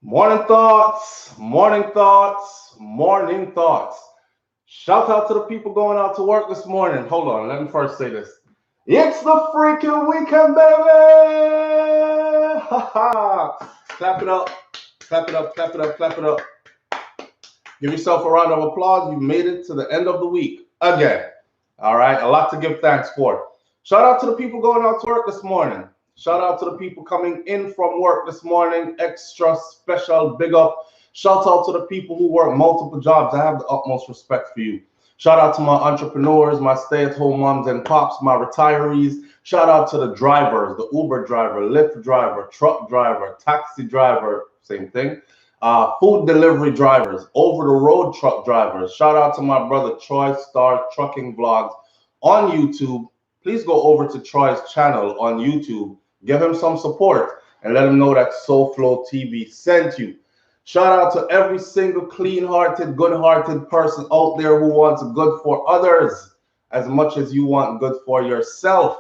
Morning thoughts, morning thoughts, morning thoughts. Shout out to the people going out to work this morning. Hold on, let me first say this. It's the freaking weekend, baby! Ha ha! Clap it up, clap it up, clap it up, clap it up. Give yourself a round of applause. You made it to the end of the week again. All right, a lot to give thanks for. Shout out to the people going out to work this morning. Shout out to the people coming in from work this morning. Extra special big up. Shout out to the people who work multiple jobs. I have the utmost respect for you. Shout out to my entrepreneurs, my stay-at-home moms and pops, my retirees. Shout out to the drivers, the Uber driver, Lyft driver, truck driver, taxi driver, same thing. Food delivery drivers, over-the-road truck drivers. Shout out to my brother Troy Star Trucking Vlogs on YouTube. Please go over to Troy's channel on YouTube. Give him some support and let him know that SouFLoTV sent you. Shout out to every single clean-hearted, good-hearted person out there who wants good for others as much as you want good for yourself.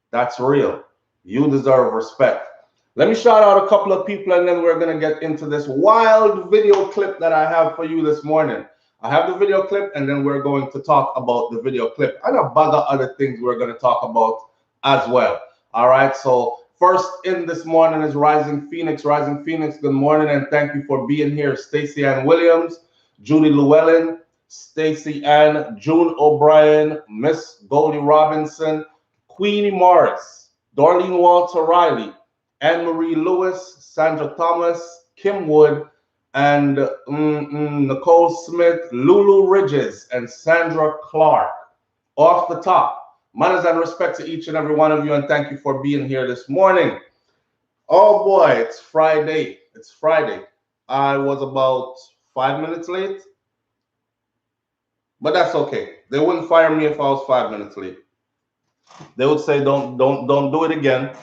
That's real. You deserve respect. Let me shout out a couple of people and then we're going to get into this wild video clip that I have for you this morning. I have the video clip and then we're going to talk about the video clip and a bag of other things we're going to talk about as well. All right, so first in this morning is Rising Phoenix. Rising Phoenix, good morning and thank you for being here. Stacey Ann Williams, Judy Llewellyn, Stacey Ann, June O'Brien, Miss Goldie Robinson, Queenie Morris, Darlene Walter Riley, Anne-Marie Lewis, Sandra Thomas, Kim Wood, and Nicole Smith, Lulu Ridges, and Sandra Clark. Off the top, manners and respect to each and every one of you, and thank you for being here this morning. Oh boy, it's Friday. It's Friday. I was about 5 minutes late, but that's okay. They wouldn't fire me if I was 5 minutes late. They would say, don't do it again.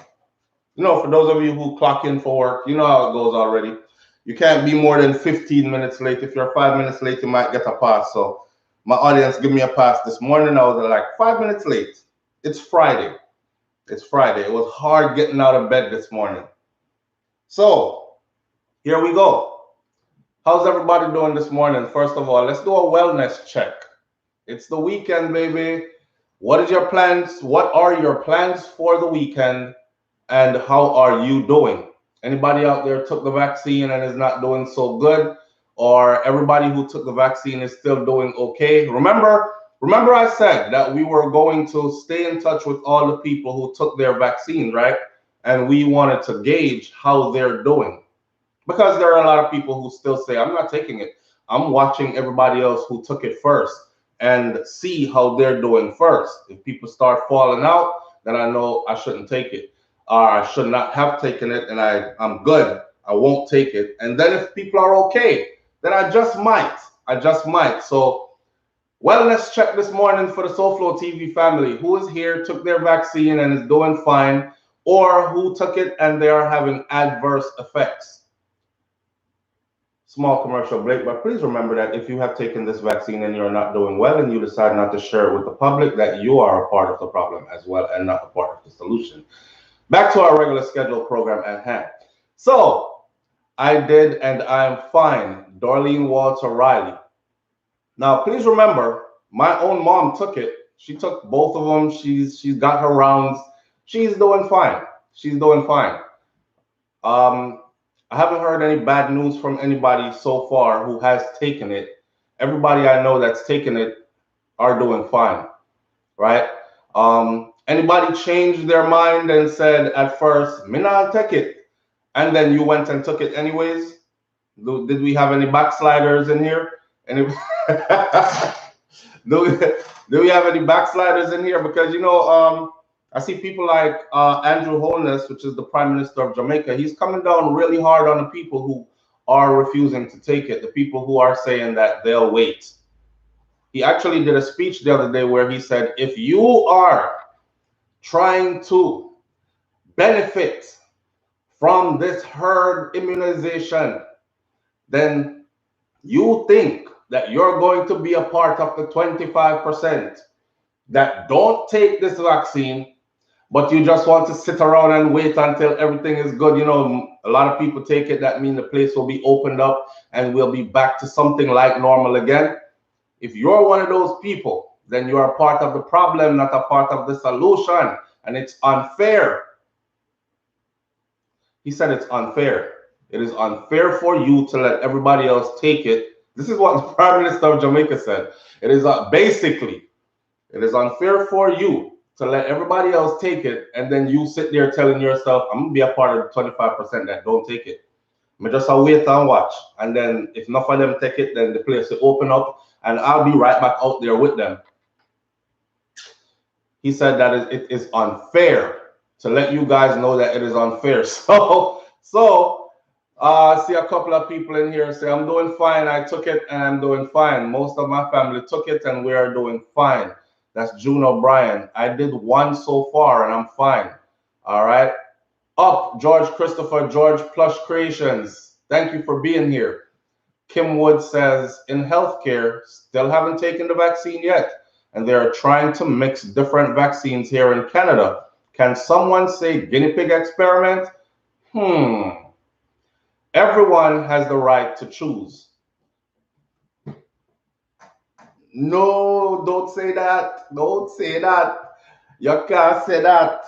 You know, for those of you who clock in for work, you know how it goes already. You can't be more than 15 minutes late. If you're 5 minutes late, you might get a pass. So my audience give me a pass this morning. I was like 5 minutes late. It's Friday. It's Friday. It was hard getting out of bed this morning. So here we go. How's everybody doing this morning? First of all, let's do a wellness check. It's the weekend, baby. What is your plans? What are your plans for the weekend? And how are you doing? Anybody out there took the vaccine and is not doing so good? Or everybody who took the vaccine is still doing okay? Remember I said that we were going to stay in touch with all the people who took their vaccine, right? And we wanted to gauge how they're doing. Because there are a lot of people who still say, I'm not taking it. I'm watching everybody else who took it first and see how they're doing first. If people start falling out, then I know I shouldn't take it. I should not have taken it, and I'm good. I won't take it. And then if people are okay, then I just might. So wellness check this morning for the SouFLoTV family. Who is here, took their vaccine and is doing fine, or who took it and they are having adverse effects. Small commercial break, but please remember that if you have taken this vaccine and you're not doing well and you decide not to share it with the public, that you are a part of the problem as well and not a part of the solution. Back to our regular scheduled program at hand. So I did and I'm fine. Darlene Walter Riley. Now, please remember, my own mom took it. She took both of them. She's got her rounds. She's doing fine. She's doing fine. I haven't heard any bad news from anybody so far who has taken it. Everybody I know that's taken it are doing fine, right? Anybody changed their mind and said at first, me not take it, and then you went and took it anyways? Did we have any backsliders in here? Do we have any backsliders in here? Because, you know, I see people like Andrew Holness, which is the Prime Minister of Jamaica. He's coming down really hard on the people who are refusing to take it, the people who are saying that they'll wait. He actually did a speech the other day where he said, if you are trying to benefit from this herd immunization, then you think that you're going to be a part of the 25% that don't take this vaccine, but you just want to sit around and wait until everything is good. You know, a lot of people take it that mean the place will be opened up and we'll be back to something like normal again. If you're one of those people, then you are part of the problem, not a part of the solution, and it's unfair. He said it's unfair. It is unfair for you to let everybody else take it. This is what the Prime Minister of Jamaica said. It is basically, it is unfair for you to let everybody else take it, and then you sit there telling yourself, I'm going to be a part of the 25% that don't take it. I'm just wait and watch. And then if enough of them take it, then the place will open up, and I'll be right back out there with them. He said that it is unfair to let you guys know that it is unfair. I see a couple of people in here say, I'm doing fine. I took it and I'm doing fine. Most of my family took it and we are doing fine. That's June O'Brien. I did one so far and I'm fine. All right. Up, George Christopher, George Plush Creations. Thank you for being here. Kim Wood says, in healthcare, still haven't taken the vaccine yet. And they're trying to mix different vaccines here in Canada. Can someone say guinea pig experiment? Everyone has the right to choose. No, don't say that. Don't say that. You can't say that.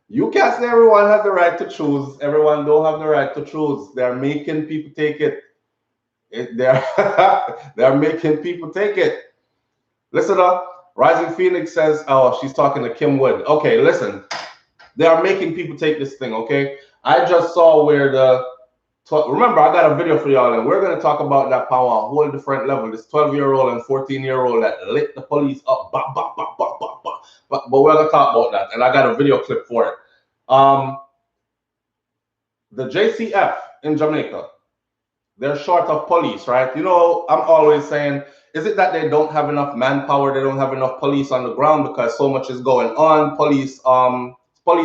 You can't say everyone has the right to choose. Everyone don't have the right to choose. They're making people take it. They're making people take it. Listen up. Rising Phoenix says, oh, she's talking to Kim Wood. Okay, listen. They are making people take this thing, okay? I just saw where remember, I got a video for y'all, and we're going to talk about that power on a whole different level. This 12-year-old and 14-year-old that lit the police up. But we're going to talk about that, and I got a video clip for it. The JCF in Jamaica, they're short of police, right? You know, I'm always saying, is it that they don't have enough manpower? They don't have enough police on the ground because so much is going on. Police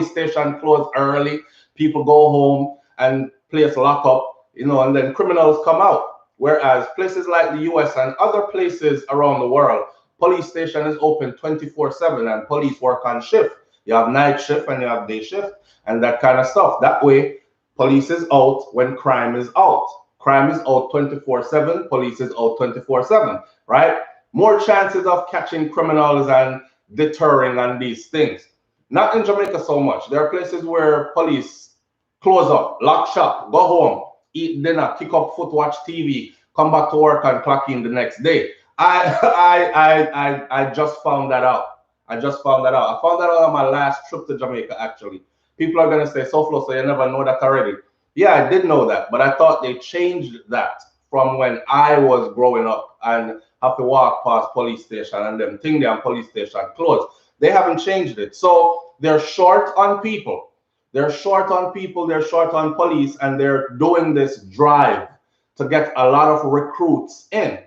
station close early. People go home and place lock up, you know, and then criminals come out. Whereas places like the US and other places around the world, police station is open 24/7 and police work on shift. You have night shift and you have day shift and that kind of stuff. That way, police is out when crime is out. Crime is out 24/7, police is out 24/7, right? More chances of catching criminals and deterring on these things. Not in Jamaica so much. There are places where police close up, lock shop, go home, eat dinner, kick up foot, watch TV, come back to work and clock in the next day. I just found that out. I found that out on my last trip to Jamaica, actually. People are going to say, SouFLo, so you never know that already. Yeah, I did know that, but I thought they changed that from when I was growing up and have to walk past police station and them thing there police station closed. They haven't changed it. So they're short on people. They're short on people, they're short on police, and they're doing this drive to get a lot of recruits in.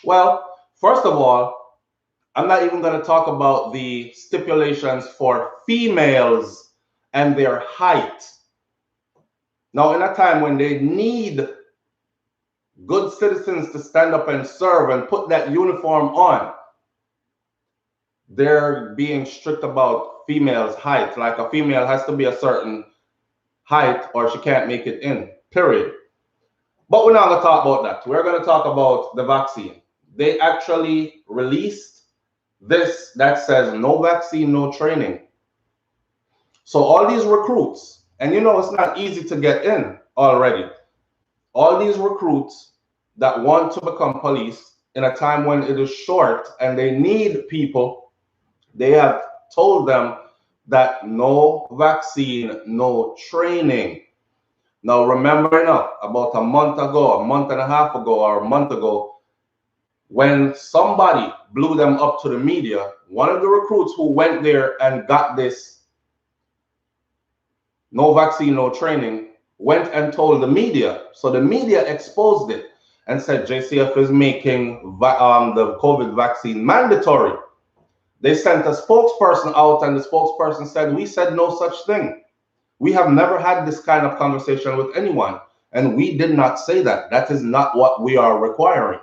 Well, first of all, I'm not even going to talk about the stipulations for females and their height. Now, in a time when they need good citizens to stand up and serve and put that uniform on, they're being strict about females' height. Like a female has to be a certain height or she can't make it in, period. But we're not going to talk about that. We're going to talk about the vaccine. They actually released this that says no vaccine, no training. So all these recruits, and you know it's not easy to get in already. All these recruits that want to become police in a time when it is short and they need people, they have told them that no vaccine, no training. Now remember now, about a month ago, a month and a half ago, or a month ago, when somebody blew them up to the media, one of the recruits who went there and got this no vaccine, no training, went and told the media. So the media exposed it and said JCF is making the COVID vaccine mandatory. They sent a spokesperson out and the spokesperson said, we said no such thing. We have never had this kind of conversation with anyone. And we did not say that. That is not what we are requiring.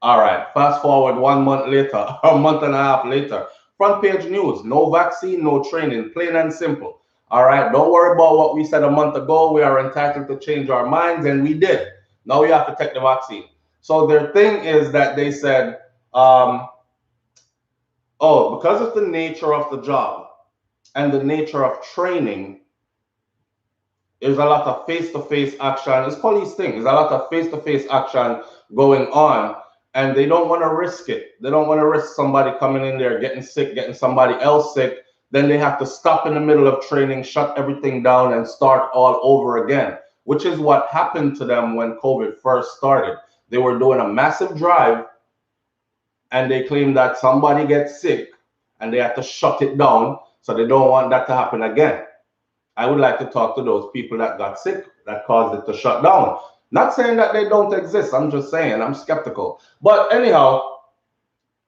All right, fast forward 1 month later, a month and a half later. Front page news, no vaccine, no training, plain and simple. All right, don't worry about what we said a month ago. We are entitled to change our minds, and we did. Now we have to take the vaccine. So their thing is that they said, oh, because of the nature of the job and the nature of training, there's a lot of face-to-face action. It's police thing. There's a lot of face-to-face action going on, and they don't want to risk it. They don't want to risk somebody coming in there, getting sick, getting somebody else sick. Then they have to stop in the middle of training, shut everything down, and start all over again, which is what happened to them when COVID first started. They were doing a massive drive, and they claimed that somebody gets sick, and they had to shut it down, so they don't want that to happen again. I would like to talk to those people that got sick, that caused it to shut down. Not saying that they don't exist. I'm just saying I'm skeptical. But anyhow,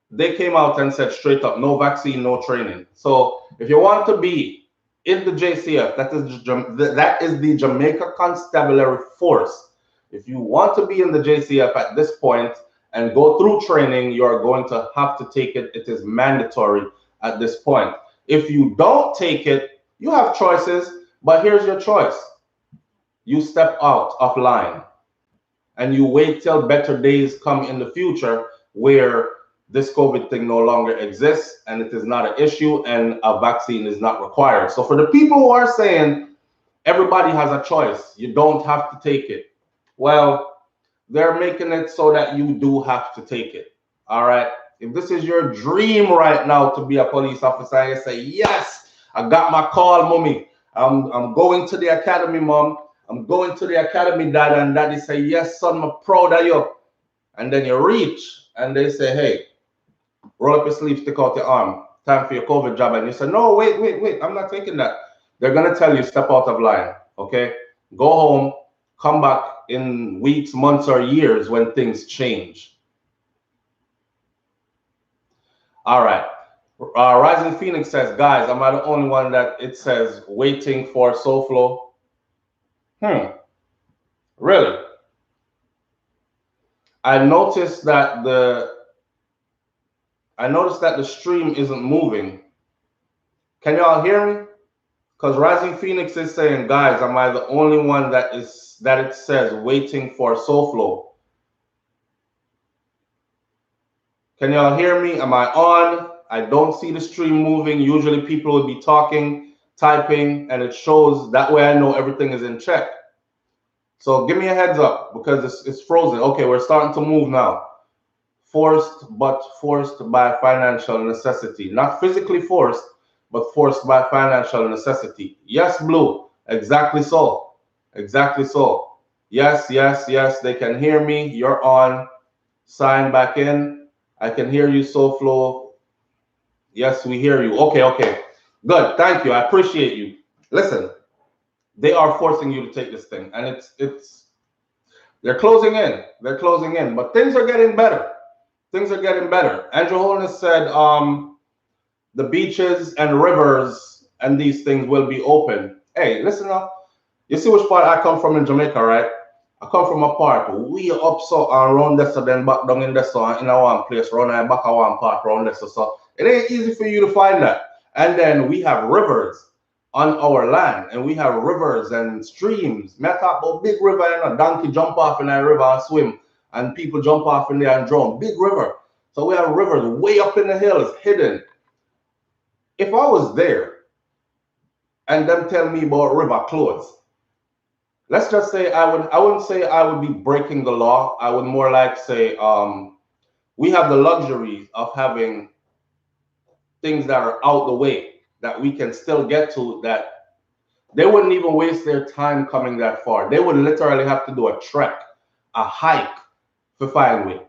they came out and said straight up, no vaccine, no training. So if you want to be in the JCF, that is the Jamaica Constabulary Force. If you want to be in the JCF at this point and go through training, you're going to have to take it. It is mandatory at this point. If you don't take it, you have choices, but here's your choice. You step out of line and you wait till better days come in the future where this COVID thing no longer exists and it is not an issue and a vaccine is not required. So for the people who are saying everybody has a choice, you don't have to take it. Well, they're making it so that you do have to take it. All right. If this is your dream right now to be a police officer, you say, yes, I got my call, mommy. I'm going to the academy, mom. I'm going to the academy, dad. And daddy say, yes, son, I'm proud of you. And then you reach and they say, hey, roll up your sleeve, stick out your arm. Time for your COVID job. And you say, no, wait. I'm not taking that. They're going to tell you, step out of line. Okay. Go home, come back in weeks, months, or years when things change. All right. Rising Phoenix says, guys, am I the only one that it says waiting for SouFLo? Really? I noticed that the stream isn't moving. Can y'all hear me? Because Rising Phoenix is saying, guys, am I the only one that it says waiting for SouFLo? Can y'all hear me? Am I on? I don't see the stream moving. Usually people would be talking, typing, and it shows. That way I know everything is in check. So give me a heads up because it's frozen. Okay, we're starting to move now. Forced, but forced by financial necessity. Not physically forced, but forced by financial necessity. Yes, Blue. Exactly so. Exactly so. Yes, they can hear me. You're on. Sign back in. I can hear you, SouFLo. Yes, we hear you. Okay. Good. Thank you. I appreciate you. Listen, they are forcing you to take this thing, and they're closing in. They're closing in, but things are getting better. Things are getting better. Andrew Holness said the beaches and rivers and these things will be open. Hey, listen up. You see which part I come from in Jamaica, right? I come from a part way up so and around this, so then back down in this, so in a one place, around and back a one part around this, so it ain't easy for you to find that. And then we have rivers on our land, and we have rivers and streams. Me talk about big river, and a donkey jump off in a river and swim, and people jump off in there and drown. Big river. So we have rivers way up in the hills, hidden. If I was there, and them tell me about river closed, let's just say I wouldn't say I would be breaking the law. I would more like say we have the luxury of having things that are out the way that we can still get to, that they wouldn't even waste their time coming that far. They would literally have to do a trek, a hike to find way.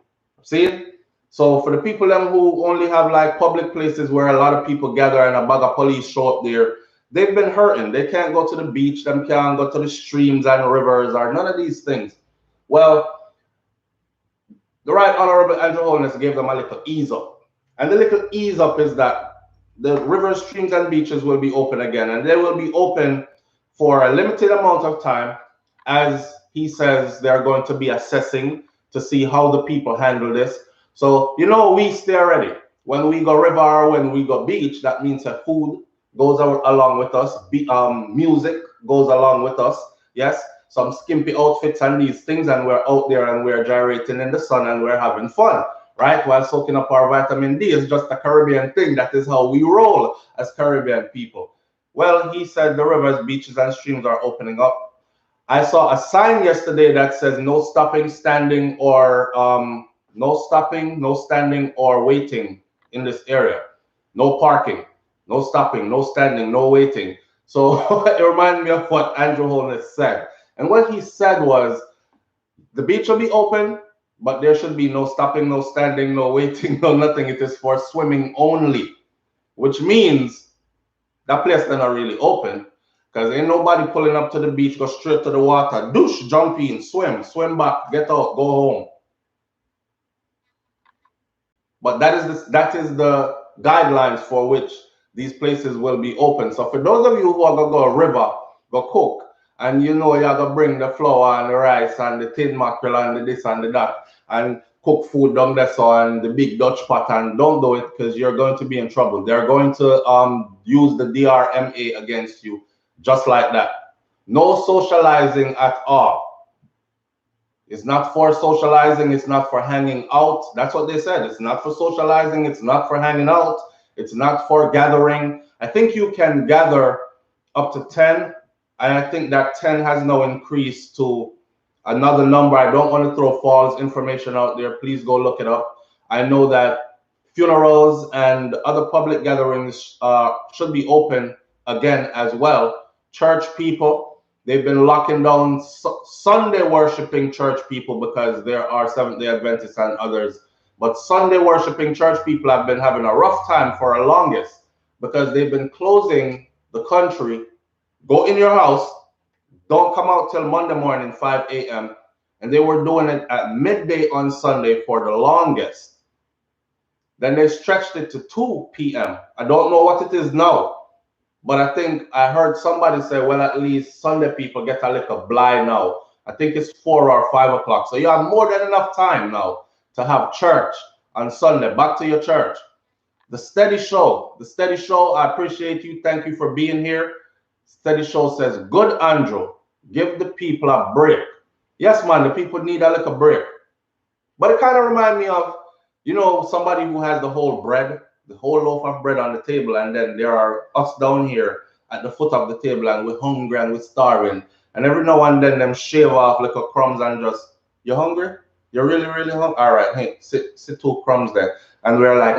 See it? So for the people them who only have like public places where a lot of people gather and a bag of police show up there, they've been hurting. They can't go to the beach, them can't go to the streams and rivers or none of these things. Well, the Right Honorable Andrew Holness gave them a little ease up. And the little ease up is that the rivers, streams, and beaches will be open again. And they will be open for a limited amount of time. As he says, they're going to be assessing to see how the people handle this. So, you know, we stay ready. When we go river or when we go beach, that means that food goes along with us. Music goes along with us. Yes, some skimpy outfits and these things, and we're out there and we're gyrating in the sun and we're having fun, right? While soaking up our vitamin D. It's just a Caribbean thing. That is how we roll as Caribbean people. Well, he said the rivers, beaches, and streams are opening up. I saw a sign yesterday that says no stopping, standing, or no stopping, no standing, or waiting in this area. No parking, no stopping, no standing, no waiting. So it reminded me of what Andrew Holness said. And what he said was the beach will be open, but there should be no stopping, no standing, no waiting, no nothing. It is for swimming only, which means that place is not really open. Because ain't nobody pulling up to the beach, go straight to the water, douche, jump in, swim back, get out, go home. But that is the guidelines for which these places will be open. So for those of you who are gonna go river, go cook, and you know you're gonna bring the flour and the rice and the tin mackerel and the this and the that, and cook food down there so and the big Dutch pot, and don't do it because you're going to be in trouble. They're going to use the DRMA against you. Just like that. No socializing at all. It's not for socializing. It's not for hanging out. That's what they said. It's not for socializing. It's not for hanging out. It's not for gathering. I think you can gather up to 10. And I think that 10 has now increased to another number. I don't want to throw false information out there. Please go look it up. I know that funerals and other public gatherings should be open again as well. Church people, they've been locking down Sunday worshiping church people because there are Seventh-day Adventists and others. But Sunday worshiping church people have been having a rough time for the longest because they've been closing the country. Go in your house, don't come out till Monday morning, 5 a.m. And they were doing it at midday on Sunday for the longest. Then they stretched it to 2 p.m. I don't know what it is now. But I think I heard somebody say, well, at least Sunday people get a little blind now. I think it's 4 or 5 o'clock. So you have more than enough time now to have church on Sunday. Back to your church. The Steady Show. The Steady Show, I appreciate you. Thank you for being here. Steady Show says, good Andrew, give the people a break. Yes, man, the people need a little break. But it kind of reminds me of, you know, somebody who has the whole bread, the whole loaf of bread on the table, and then there are us down here at the foot of the table, and we're hungry and we're starving, and every now and then them shave off little crumbs and just, you hungry? You're really, really hungry? All right, hey, sit 2 crumbs there. And we're like,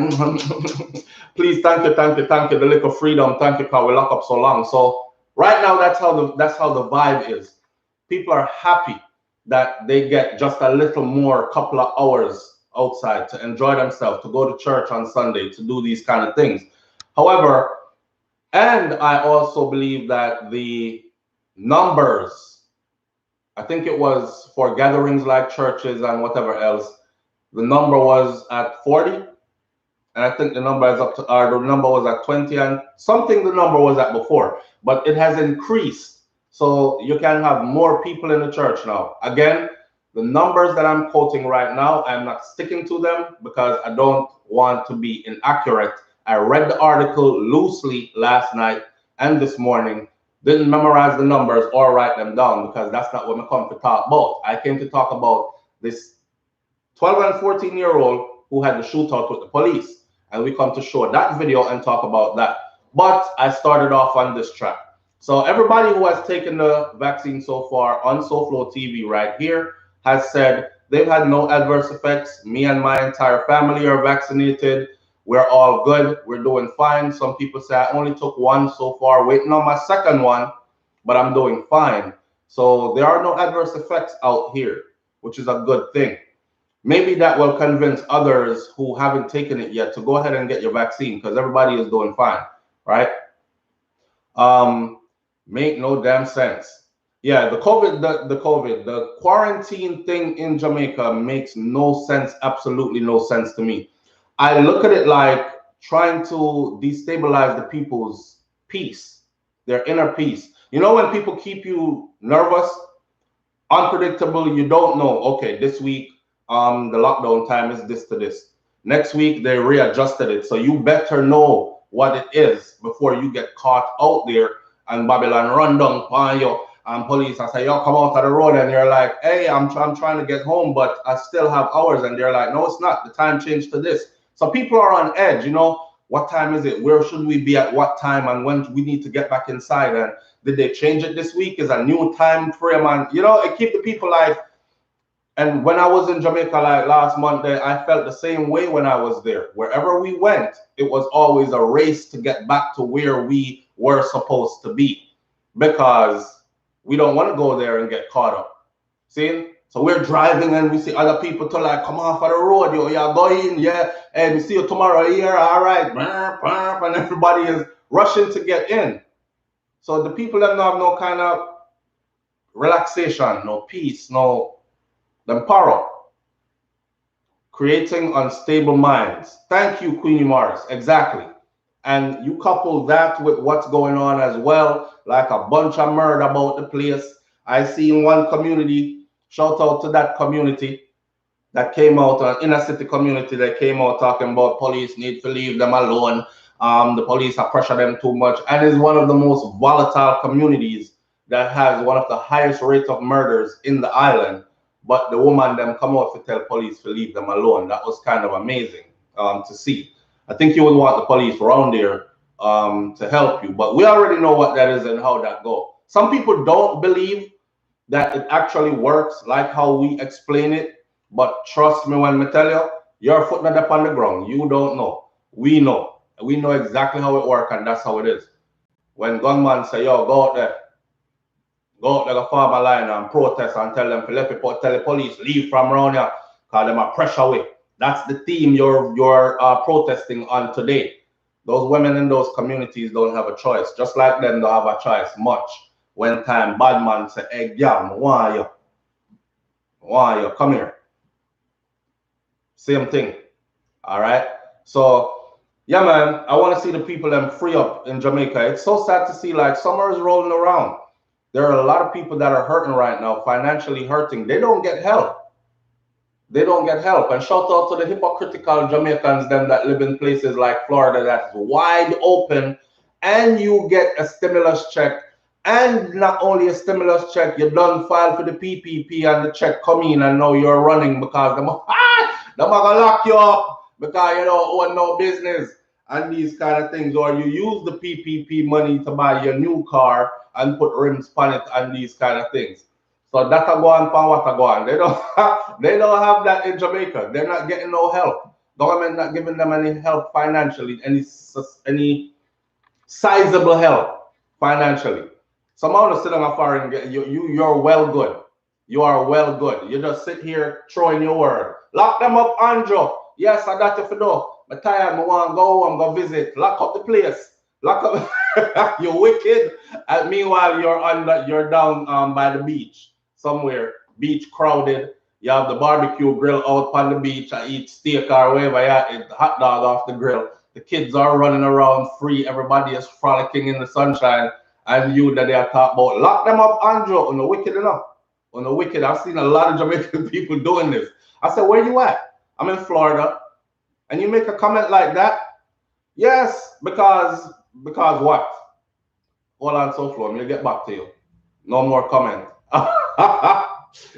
please, thank you, the little freedom, thank you, because we lock up so long. So right now, that's how the vibe is. People are happy that they get just a little more, couple of hours outside to enjoy themselves, to go to church on Sunday, to do these kind of things. However, and I also believe that the numbers, I think it was for gatherings like churches and whatever else, the number was at 40, and I think the number is up to, the number was at 20 and something the number was at before, but it has increased. So you can have more people in the church now. Again, the numbers that I'm quoting right now, I'm not sticking to them because I don't want to be inaccurate. I read the article loosely last night and this morning, didn't memorize the numbers or write them down because that's not what I come to talk about. I came to talk about this 12 and 14-year-old who had the shootout with the police. And we come to show that video and talk about that. But I started off on this track. So everybody who has taken the vaccine so far on SouFLoTV right here has said they've had no adverse effects. Me and my entire family are vaccinated. We're all good. We're doing fine. Some people say I only took 1 so far, waiting on my 2nd one, but I'm doing fine. So there are no adverse effects out here, which is a good thing. Maybe that will convince others who haven't taken it yet to go ahead and get your vaccine because everybody is doing fine, right? Make no damn sense. Yeah, the quarantine thing in Jamaica makes no sense, absolutely no sense to me. I look at it like trying to destabilize the people's peace, their inner peace. You know, when people keep you nervous, unpredictable, you don't know, okay, this week, the lockdown time is this to this. Next week, they readjusted it. So you better know what it is before you get caught out there and Babylon run down upon you and police and say, yo, come out of the road. And you're like, hey, I'm trying to get home, but I still have hours. And they're like, no, it's not. The time changed to this. So people are on edge, you know. What time is it? Where should we be at what time? And when we need to get back inside? And did they change it this week? Is a new time frame? And, you know, it keep the people like. And when I was in Jamaica like last Monday, I felt the same way when I was there. Wherever we went, it was always a race to get back to where we were supposed to be, because we don't want to go there and get caught up. See? So we're driving and we see other people to like, come off of the road, yo, you're going, yeah, and we see you tomorrow here, all right, and everybody is rushing to get in. So the people that don't have no kind of relaxation, no peace, no power, creating unstable minds. Thank you, Queenie Morris. Exactly. And you couple that with what's going on as well, like a bunch of murder about the place. I see in one community, shout out to that community that came out, an inner city community that came out talking about police need to leave them alone. The police are pressure them too much, and is one of the most volatile communities that has one of the highest rates of murders in the island. But the woman them come out to tell police to leave them alone. That was kind of amazing to see. I think you would want the police around there to help you. But we already know what that is and how that goes. Some people don't believe that it actually works like how we explain it. But trust me when I tell you, you're putting it up on the ground. You don't know. We know. We know exactly how it works, and that's how it is. When gunmen say, yo, go out there. Go out like a farmer line and protest and tell them to let people, tell the police leave from around here, call them a pressure way. That's the theme you're protesting on today. Those women in those communities don't have a choice. Just like them don't have a choice much. When time bad man say, hey, girl, why you come here? Same thing. All right. So yeah, man, I want to see the people them free up in Jamaica. It's so sad to see like summer is rolling around. There are a lot of people that are hurting right now, financially hurting. They don't get help. They don't get help. And shout out to the hypocritical Jamaicans them that live in places like Florida that's wide open, and you get a stimulus check. And not only a stimulus check, you done file for the PPP and the check come in and now you're running because them gonna lock you up because you don't own no business and these kind of things. Or you use the PPP money to buy your new car and put rims on it and these kind of things. So that a go on for what a go on. They don't have that in Jamaica. They're not getting no help. Government not giving them any help financially, any sizable help financially. Someone to sit on a foreign, you're well good. You are well good. You just sit here throwing your word. Lock them up, Andrew. Yes, I got you for no. I'm tired. I want to go home, go visit. Lock up the place. Lock up. You're wicked. And meanwhile, you're down by the beach somewhere. Beach crowded. You have the barbecue grill out on the beach. I eat steak or whatever. You eat the hot dog off the grill. The kids are running around free. Everybody is frolicking in the sunshine. And you that they are talking about, lock them up, Andrew. On the wicked enough. On the wicked. I've seen a lot of Jamaican people doing this. I said, where you at? I'm in Florida. And you make a comment like that? Yes, because what? Hold on, SouFLo. Let me get back to you. No more comment.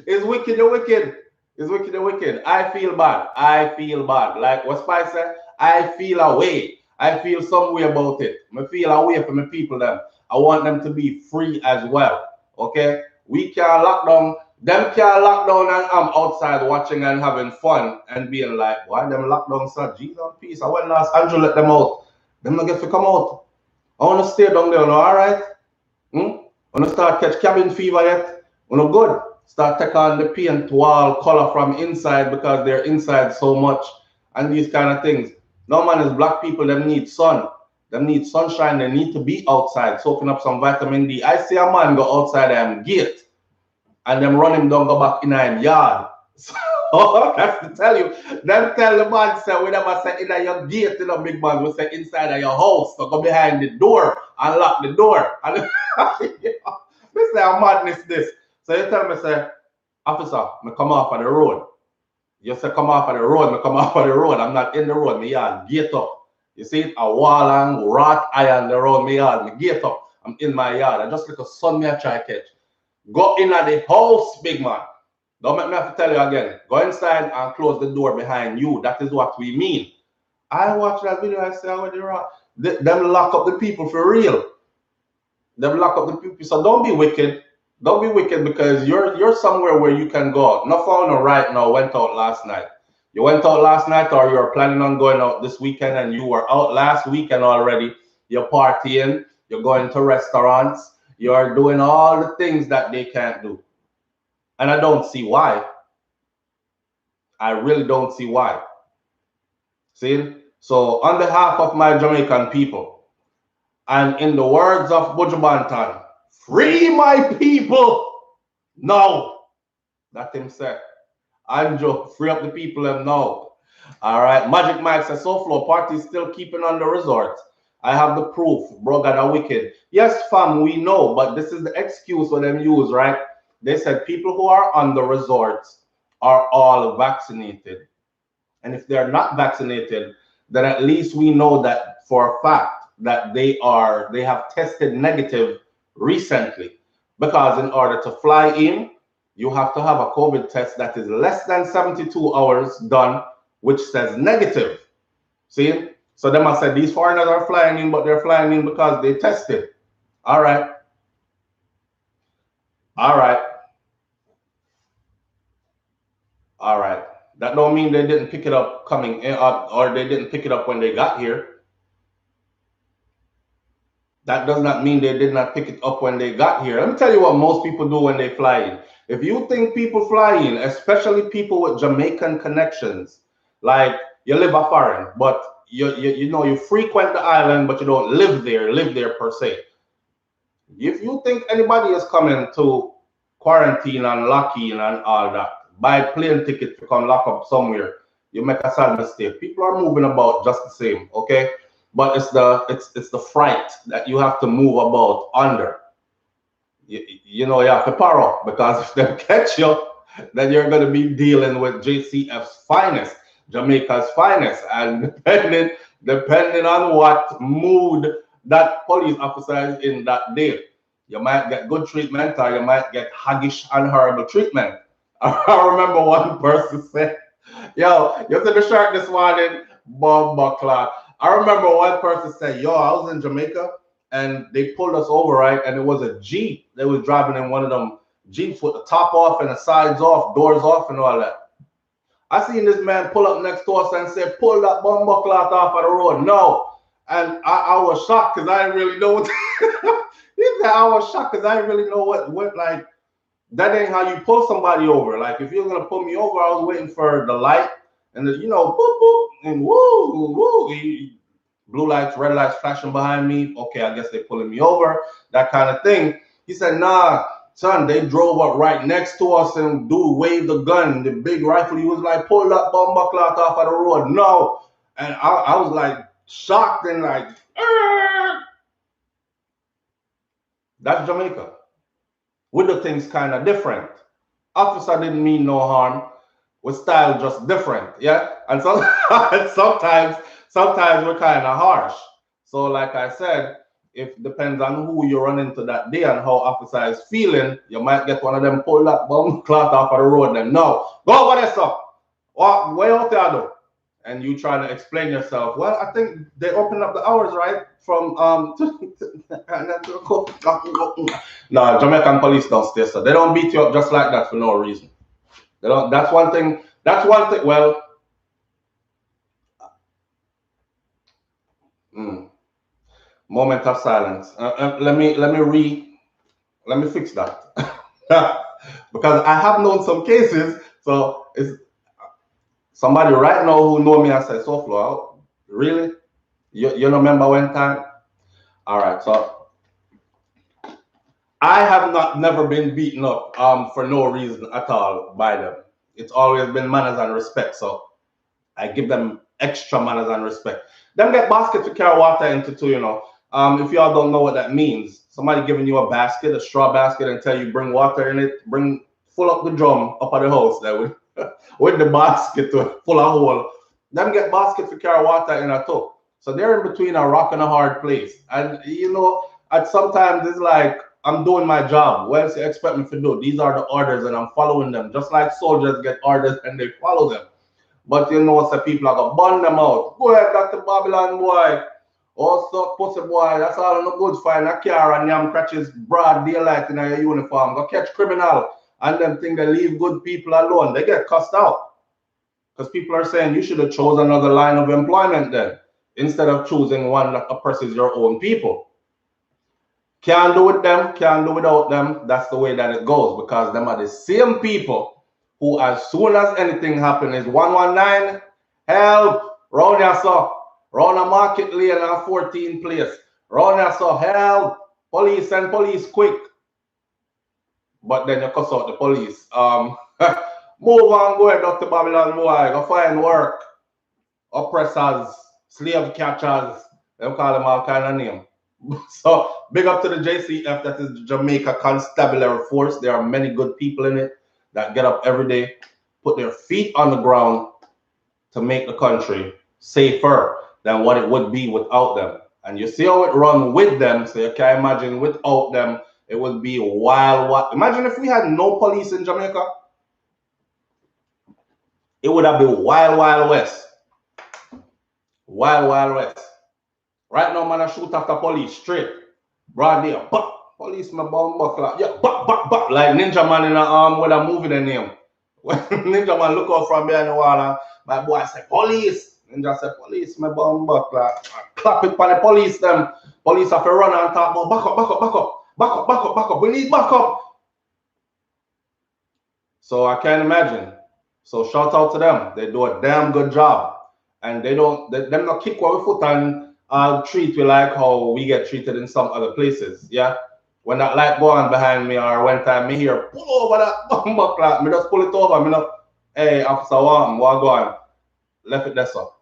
It's wicked the wicked. It's wicked the wicked. I feel bad. I feel bad. Like what Spice said, I feel away. I feel some way about it. I feel away from the people them. I want them to be free as well. Okay? We can't lock down. Them can't lock down and I'm outside watching and having fun and being like, why them lock down, sir? Jesus, peace. I went last Andrew let them out. Them not get to come out. I want to stay down there. All right? I want to start catch cabin fever yet? No good. Start take on the paint wall color from inside because they're inside so much and these kind of things. No man, is black people, them need sun. Them need sunshine. They need to be outside, soaking up some vitamin D. I see a man go outside and gate and them run him down, go back in a yard. So that's to tell you. Them tell the man, say, we never say in your gate, you know, big man, we say inside of your house. So go behind the door and lock the door. And this is a madness, this. So you tell me, say, officer, I come off of the road. You say come off of the road, me come off of the road. I'm not in the road, me yard gate up. You see it? A wall and wrought iron around me yard, me gate up. I'm in my yard. I just like a sun me I try catch. Go in at the house, big man. Don't make me have to tell you again. Go inside and close the door behind you. That is what we mean. I watch that video, I say, oh, them lock up the people for real. Them lock up the people. So don't be wicked. Don't be wicked because you're somewhere where you can go out. No phone or right now went out last night. You went out last night or you're planning on going out this weekend and you were out last weekend already. You're partying, you're going to restaurants, you're doing all the things that they can't do. And I don't see why. I really don't see why. See? So on behalf of my Jamaican people, and in the words of Buju Banton, free my people. No. That him said. Anjo, free up the people them now. All right. Magic Mike says, SouFlo, party still keeping on the resort. I have the proof. Bro, God are wicked. Yes, fam, we know, but this is the excuse for them use, right? They said people who are on the resorts are all vaccinated. And if they're not vaccinated, then at least we know that for a fact that they have tested negative recently. Because in order to fly in, you have to have a COVID test that is less than 72 hours done, which says negative. See? So they must say these foreigners are flying in, but they're flying in because they tested. All right. All right. All right. That don't mean they didn't pick it up coming in, or they didn't pick it up when they got here. That does not mean they did not pick it up when they got here. Let me tell you what most people do when they fly in. If you think people fly in, especially people with Jamaican connections, like you live a foreign, but you frequent the island, but you don't live there per se. If you think anybody is coming to quarantine and lock in and all that, buy plane ticket to come lock up somewhere, you make a sad mistake. People are moving about just the same, okay? But it's the fright that you have to move about under. You know, you have to power up, because if they catch you, then you're going to be dealing with JCF's finest, Jamaica's finest, and depending on what mood that police officer is in that day, you might get good treatment or you might get haggish and horrible treatment. I remember one person said, yo, you see the shirt this morning, bomba clock. I remember one person said, yo, I was in Jamaica and they pulled us over, right? And it was a Jeep. They was driving in one of them Jeeps with the top off and the sides off, doors off and all that. I seen this man pull up next to us and say, pull that bomba cloth off of the road. No. And I was shocked because I didn't really know what he said. I was shocked because I didn't really know what like, that ain't how you pull somebody over. Like if you're gonna pull me over, I was waiting for the light and the, you know, boop boop and woo woo, blue lights, red lights flashing behind me. Okay, I guess they're pulling me over, that kind of thing. He said, nah, son, they drove up right next to us and dude waved the gun, the big rifle. He was like, pull that bomba cloth off of the road. No. And I was like shocked and like, argh! That's Jamaica. With the things kind of different. Officer didn't mean no harm. With style just different, yeah. And so sometimes we're kind of harsh. So like I said, it depends on who you run into that day and how officer is feeling. You might get one of them pull that bomb cloth off of the road. Then no, go over there, sir. What way out there though? And you trying to explain yourself. Well, I think they open up the hours, right? From no, Jamaican police don't stay so. They don't beat you up just like that for no reason. They don't. That's one thing. Well, moment of silence. Let me fix that because I have known some cases. So it's somebody right now who know me and say, SouFlo, really? You don't remember one time? All right, so I have never been beaten up for no reason at all by them. It's always been manners and respect. So I give them extra manners and respect. Them get basket to carry water into too, you know. If y'all don't know what that means, somebody giving you a basket, a straw basket, and tell you bring water in it, full up the drum up at the house. That would with the basket full of hole. Them get basket for carry water in a tub. So they're in between a rock and a hard place. And you know, at sometimes it's like I'm doing my job. What else you expect me to do? These are the orders and I'm following them. Just like soldiers get orders and they follow them. But you know, so people are gonna burn them out. Go ahead, Dr. Babylon boy. Also, pussy boy, that's all no good for in a car and yam catches broad daylight in your uniform. Go catch criminal and them think they leave good people alone. They get cussed out. Because people are saying you should have chosen another line of employment then, instead of choosing one that oppresses your own people. Can't do with them, can't do without them. That's the way that it goes, because them are the same people who, as soon as anything happens, is 119, help, round yourself, round a market lane and 14 place, round yourself, help, police and police quick. But then you cuss out the police. Move on, go ahead, Dr. Babylon boy, go find work. Oppressors, slave catchers, they call them all kind of names. So big up to the JCF, that is the Jamaica Constabulary Force. There are many good people in it that get up every day, put their feet on the ground to make the country safer than what it would be without them. And you see how it run with them, so you can imagine without them, it would be wild. Imagine if we had no police in Jamaica. It would have been wild, wild west. Wild, wild west. Right now, man, I shoot after police straight. Broad day, policeman bomb buckler. Yeah, like Ninja Man in a arm with a movie the name. When Ninja Man look out from behind the wall and my boy said, police. Ninja said, police, my bomb buckler. Clap it for the police, them. Police have to run and talk about back up, back up, back up. Back up, back up, back up. We need back up. So I can't imagine. So shout out to them. They do a damn good job. And they them not kick our foot and treat you like how we get treated in some other places. Yeah. When that light go on behind me, or when time me hear pull over that bumper clock, me just pull it over. Me not, hey, Officer Warm, what go on? Left it there, so.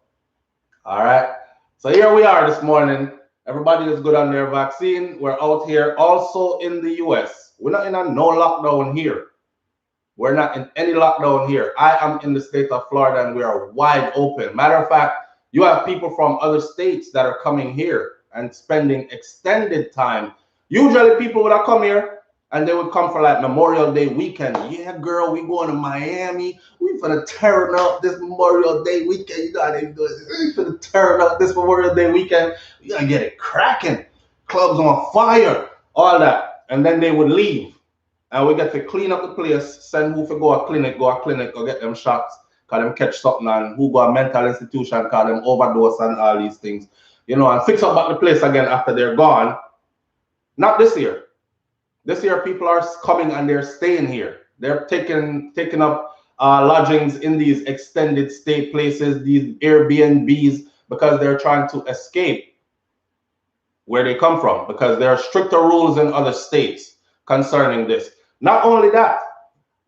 All right. So here we are this morning. Everybody is good on their vaccine. We're out here also in the US. We're not in a no lockdown here. We're not in any lockdown here. I am in the state of Florida and we are wide open. Matter of fact, you have people from other states that are coming here and spending extended time. Usually people would have come here and they would come for like Memorial Day weekend. Yeah, girl, we going to Miami. We finna turn up this Memorial Day weekend. You know how they do it. We finna turn up this Memorial Day weekend. You gotta get it cracking. Clubs on fire, all that. And then they would leave. And we get to clean up the place, send who for go a clinic, go get them shots, call them catch something, and who go a mental institution, call them overdose and all these things, you know, and fix up back the place again after they're gone. Not this year. This year people are coming and they're staying here. They're taking up lodgings in these extended stay places, these Airbnbs, because they're trying to escape where they come from, because there are stricter rules in other states concerning this. Not only that,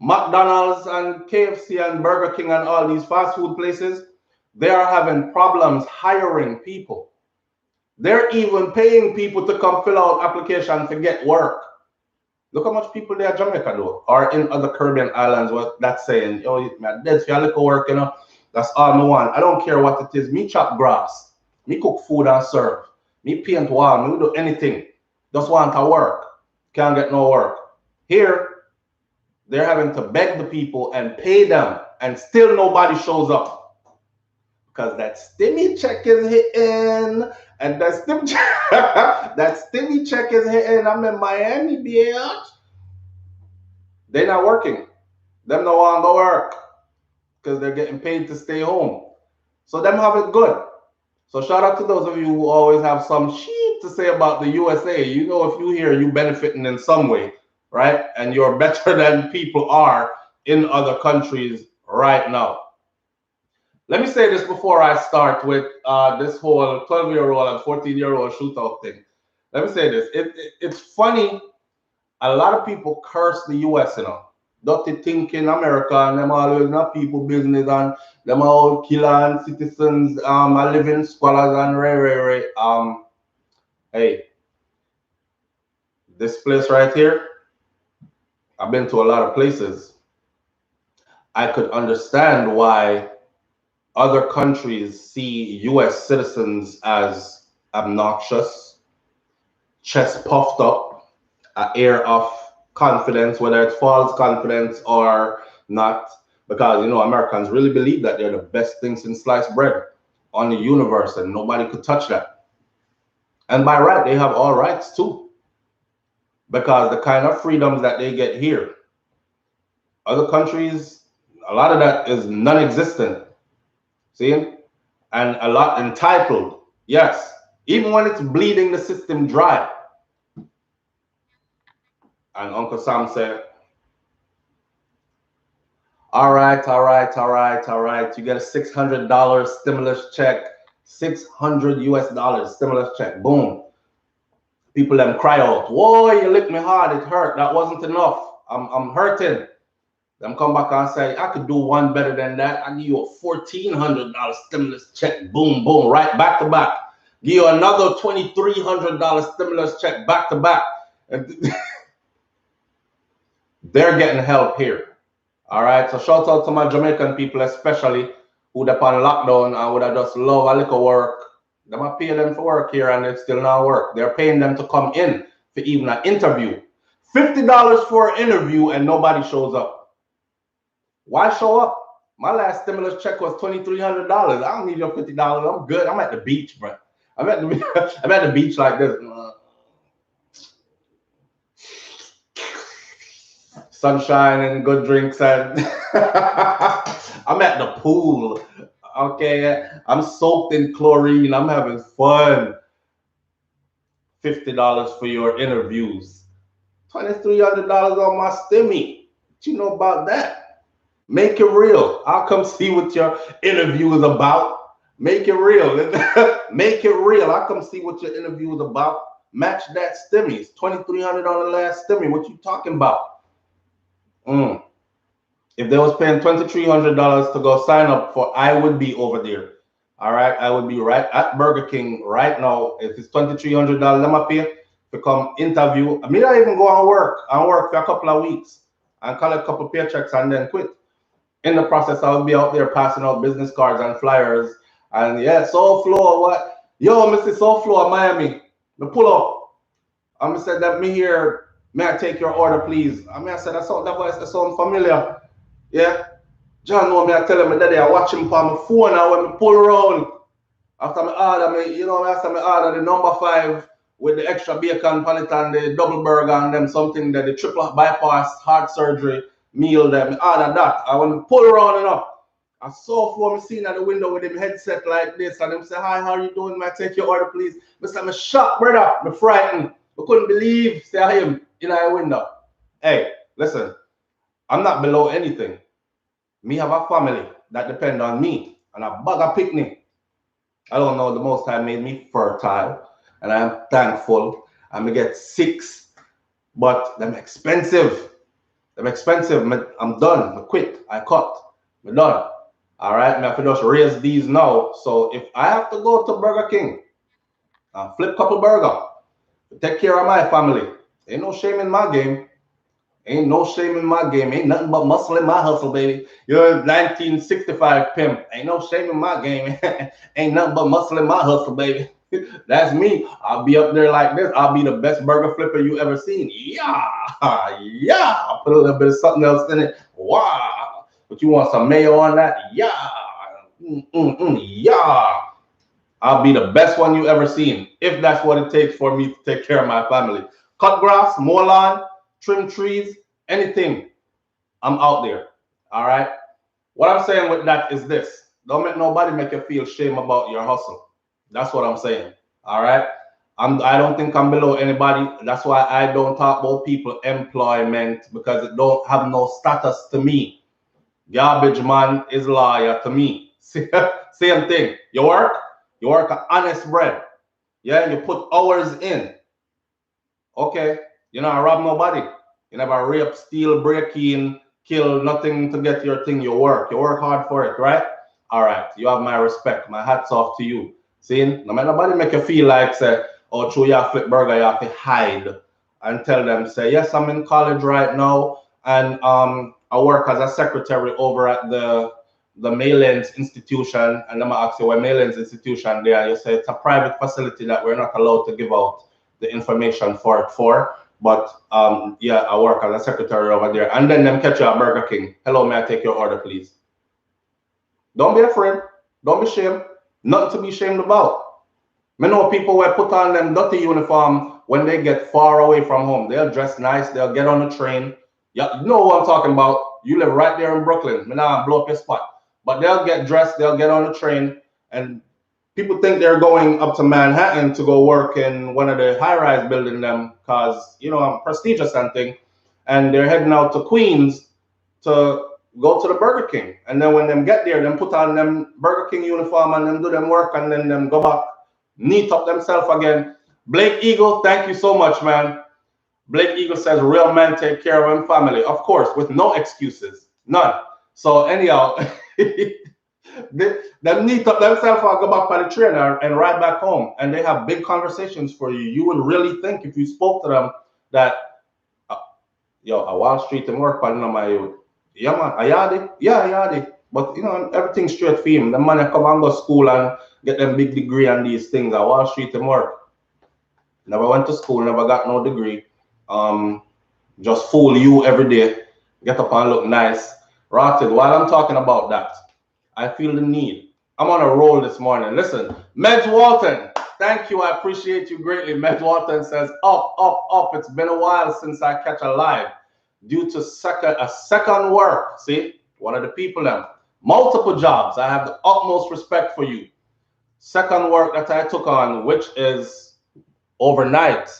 McDonald's and KFC and Burger King and all these fast food places, they are having problems hiring people. They're even paying people to come fill out applications to get work. Look how much people there in Jamaica do, or in other Caribbean islands, what that's saying, oh, man, that's for a little work, you know, that's all I want. I don't care what it is. Me chop grass, me cook food and serve, me paint wall, me do anything. Just want to work. Can't get no work. Here, they're having to beg the people and pay them, and still nobody shows up. Because that stimmy check is hitting, and that stimmy check is hitting. I'm in Miami, bitch. They're not working. Them no want to work because they're getting paid to stay home. So them have it good. So shout out to those of you who always have some shit to say about the USA. You know, if you hear you benefiting in some way, right? And you're better than people are in other countries right now. Let me say this before I start with this whole 12-year-old and 14-year-old shootout thing. Let me say this. It's funny. A lot of people curse the US, you know. Dirty thinking America, and them always not people business, and them all killer and citizens, are living scholars and hey, this place right here, I've been to a lot of places. I could understand why other countries see US citizens as obnoxious, chest puffed up, an air of confidence, whether it's false confidence or not, because you know Americans really believe that they're the best thing since sliced bread on the universe and nobody could touch that. And by right, they have all rights too, because the kind of freedoms that they get here, other countries, a lot of that is non-existent. See? And a lot entitled. Yes. Even when it's bleeding the system dry. And Uncle Sam said, all right. You get a $600 stimulus check, 600 US dollars stimulus check. Boom. People them cry out, whoa, you licked me hard, it hurt. That wasn't enough. I'm hurting. Them come back and say, I could do one better than that. I give you a $1,400 stimulus check. Boom, boom, right back to back. Give you another $2,300 stimulus check back to back. They're getting help here. All right. So shout out to my Jamaican people, especially who they're on lockdown and would have just love a little work. They might pay them for work here and they still not work. They're paying them to come in for even an interview. $50 for an interview and nobody shows up. Why show up? My last stimulus check was $2,300. I don't need your $50. I'm good. I'm at the beach, bro. I'm at the beach like this. Sunshine and good drinks, and I'm at the pool. Okay, I'm soaked in chlorine. I'm having fun. $50 for your interviews. $2,300 on my stimmy. What you know about that? Make it real. I'll come see what your interview is about. Make it real. Make it real. I'll come see what your interview is about. Match that stimmy. It's $2,300 on the last stimmy. What you talking about? If they was paying $2,300 to go sign up for, I would be over there. All right, I would be right at Burger King right now. If it's $2,300, I'm gonna pay to come interview. I mean, I even go and work for a couple of weeks and collect a couple paychecks and then quit. In the process, I would be out there passing out business cards and flyers. And yeah, SouFLo, what? Yo, Mr. SouFLo of Miami, the pull up. I'm gonna say that me here. May I take your order, please? I mean, I said, that voice that sound familiar. Yeah. John know me, I tell him that I watch him on my phone and when I pull around. After I order, after I order the number 5 with the extra bacon on it and the double burger and them something that the triple bypass heart surgery meal them. I order that. I when I pull around enough. I saw for me seen at the window with him headset like this and them say, hi, how are you doing? May I take your order, please? I'm shocked, brother. I'm frightened. I couldn't believe say I him in our window. Hey, listen, I'm not below anything. Me have a family that depend on me and a bag of picnic. I don't know, the Most High made me fertile and I am thankful. I'm gonna get 6, but them expensive. I'm done. I quit. I cut. I'm done. All right, I have to just raise these now. So if I have to go to Burger King and flip couple burger, take care of my family. Ain't no shame in my game. Ain't no shame in my game. Ain't nothing but muscle in my hustle, baby. You're 1965 pimp. Ain't no shame in my game. Ain't nothing but muscle in my hustle, baby. That's me. I'll be up there like this. I'll be the best burger flipper you ever seen. Yeah. I'll put a little bit of something else in it. Wow. But you want some mayo on that? Yeah. Yeah. I'll be the best one you ever seen, if that's what it takes for me to take care of my family. Cut grass, mow lawn, trim trees, anything. I'm out there. All right. What I'm saying with that is this. Don't make nobody make you feel shame about your hustle. That's what I'm saying. All right. I don't think I'm below anybody. That's why I don't talk about people employment, because it don't have no status to me. Garbage man is lawyer to me. Same thing. You work honest bread. Yeah, you put hours in. Okay, you not rob nobody. You never rape, steal, break in, kill, nothing to get your thing. You work hard for it, right? All right, you have my respect. My hat's off to you. See, no matter nobody make you feel like say, oh, through your flip burger, you have to hide and tell them, say, yes, I'm in college right now, and I work as a secretary over at the Maylands institution, and I'm gonna ask you what Maylands institution there. You say it's a private facility that we're not allowed to give out the information for. But yeah, I work as a secretary over there. And then them catch you at Burger King. Hello, may I take your order, please? Don't be afraid. Don't be ashamed. Nothing to be ashamed about. I know people will put on them dirty uniform when they get far away from home. They'll dress nice. They'll get on the train. Yeah, you know what I'm talking about. You live right there in Brooklyn. Me now blow up your spot. But they'll get dressed. They'll get on the train. And people think they're going up to Manhattan to go work in one of the high-rise building them because, you know, I'm prestigious and thing. And they're heading out to Queens to go to the Burger King. And then when them get there, them put on them Burger King uniform and them do them work and then them go back, neat up themselves again. Blake Eagle, thank you so much, man. Blake Eagle says, real men take care of them family. Of course, with no excuses. None. So anyhow, them neat up themselves and go back by the train and ride back home. And they have big conversations for you. You would really think if you spoke to them that, yo, a Wall Street and work on my youth. Yeah, man, I yard. Yeah, I yard. But, you know, everything's straight for him. The man come and go to school and get them big degree and these things. I Wall Street and work. Never went to school, never got no degree. Just fool you every day. Get up and look nice. Rotted. While I'm talking about that, I feel the need. I'm on a roll this morning. Listen, Medj Walton, thank you. I appreciate you greatly. Medj Walton says, up, up, up. It's been a while since I catch a live due to a second work. See, one of the people them. Multiple jobs. I have the utmost respect for you. Second work that I took on, which is overnight.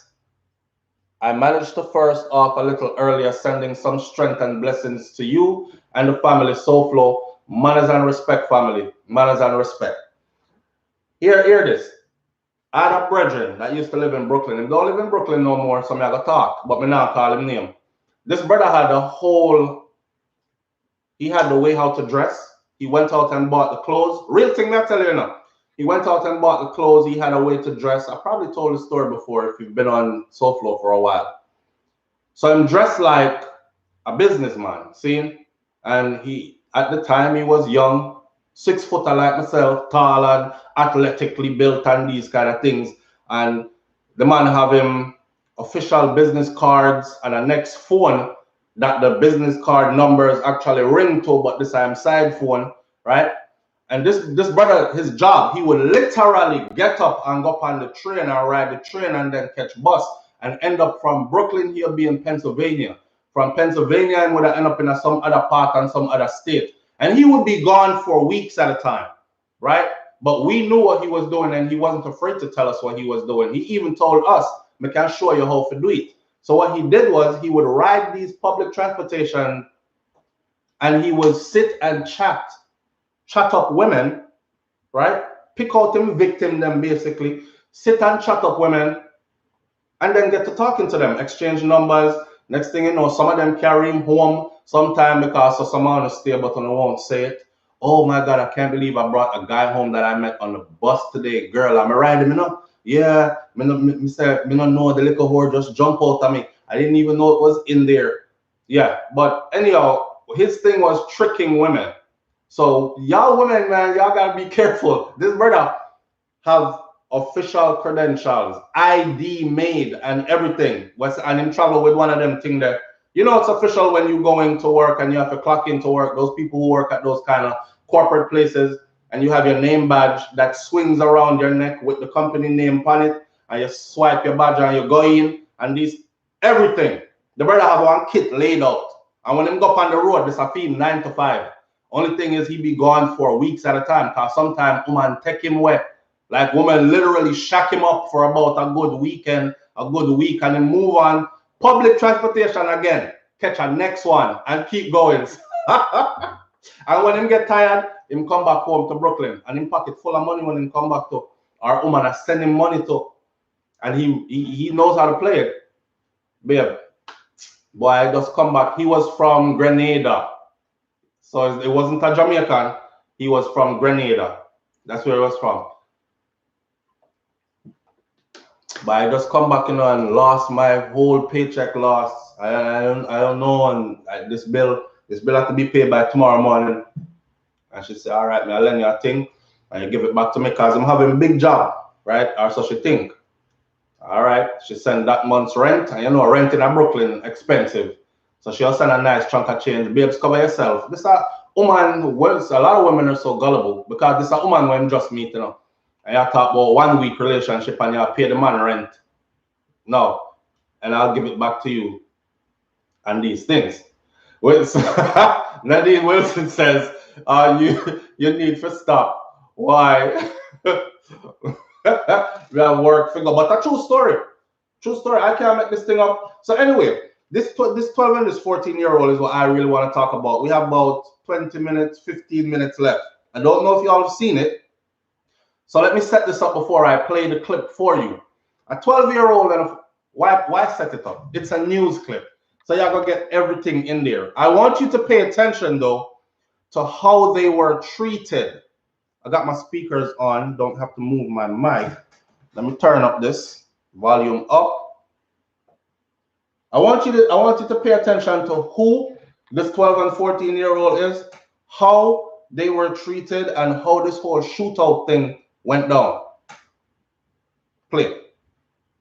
I managed to first off a little earlier, sending some strength and blessings to you and the family SouFLo. Manners and respect, family. Manners and respect. Hear this. I had a brethren that used to live in Brooklyn. He don't live in Brooklyn no more, so I got to talk, but me now call him name. This brother had he had the way how to dress. He went out and bought the clothes. Real thing, I tell you now. He went out and bought the clothes. He had a way to dress. I probably told the story before if you've been on SouFLo for a while. So I'm dressed like a businessman, see? And at the time, he was young, 6 footer like myself, tall and athletically built and these kind of things. And the man have him official business cards and a next phone that the business card numbers actually ring to, but this time side phone, right? And this brother, his job, he would literally get up and go up on the train and ride the train and then catch bus and end up from Brooklyn, he'll be in Pennsylvania. From Pennsylvania, and would end up in some other part and some other state. And he would be gone for weeks at a time, right? But we knew what he was doing and he wasn't afraid to tell us what he was doing. He even told us, I can show you how to do it. So what he did was he would ride these public transportation and he would sit and chat up women, right? Pick out them, victim them basically, sit and chat up women and then get to talking to them, exchange numbers. Next thing you know, some of them carry him home sometime because of someone to stay, but I won't say it. Oh my God, I can't believe I brought a guy home that I met on the bus today. Girl, I'm riding, you know? Yeah, me don't know the little whore just jump out at me. I didn't even know it was in there. Yeah, but anyhow, his thing was tricking women. So y'all women, man, y'all gotta be careful. This brother have official credentials, ID made and everything. And him travel with one of them thing that, you know, it's official when you go into work and you have to clock into work. Those people who work at those kind of corporate places and you have your name badge that swings around your neck with the company name on it and you swipe your badge and you go in and this, everything. The brother have one kit laid out. And when him go up on the road, this a feed 9 to 5. Only thing is he be gone for weeks at a time because sometimes woman take him away. Like women literally shack him up for about a good weekend, a good week, and then move on. Public transportation again, catch a next one and keep going. And when him get tired, him come back home to Brooklyn and him pocket full of money when him come back to our woman I send him money to. And he knows how to play it. Babe, boy, I just come back. He was from Grenada. So it wasn't a Jamaican. He was from Grenada. That's where he was from. But I just come back, you know, and lost my whole paycheck lost. I don't know, and this bill This bill have to be paid by tomorrow morning. And she said, all right, I'll lend you a thing and you give it back to me because I'm having a big job, right? Or so she think. All right, she sent that month's rent, and you know, rent in Brooklyn expensive. So she'll send a nice chunk of change. Babes, cover yourself. This a woman, well, a lot of women are so gullible because this a woman when just meet, you know. And you talk about 1 week relationship and you pay the man rent. No. And I'll give it back to you. And these things. Nadine Wilson says, you need to stop. Why? We have work figure, but a true story. True story. I can't make this thing up. So anyway, this 12 and this 14-year-old is what I really want to talk about. We have about 20 minutes, 15 minutes left. I don't know if y'all have seen it. So let me set this up before I play the clip for you. A 12-year-old, and why set it up? It's a news clip. So y'all gonna get everything in there. I want you to pay attention though to how they were treated. I got my speakers on, don't have to move my mic. Let me turn up this volume up. I want you to pay attention to who this 12 and 14-year-old is, how they were treated, and how this whole shootout thing went down. Play.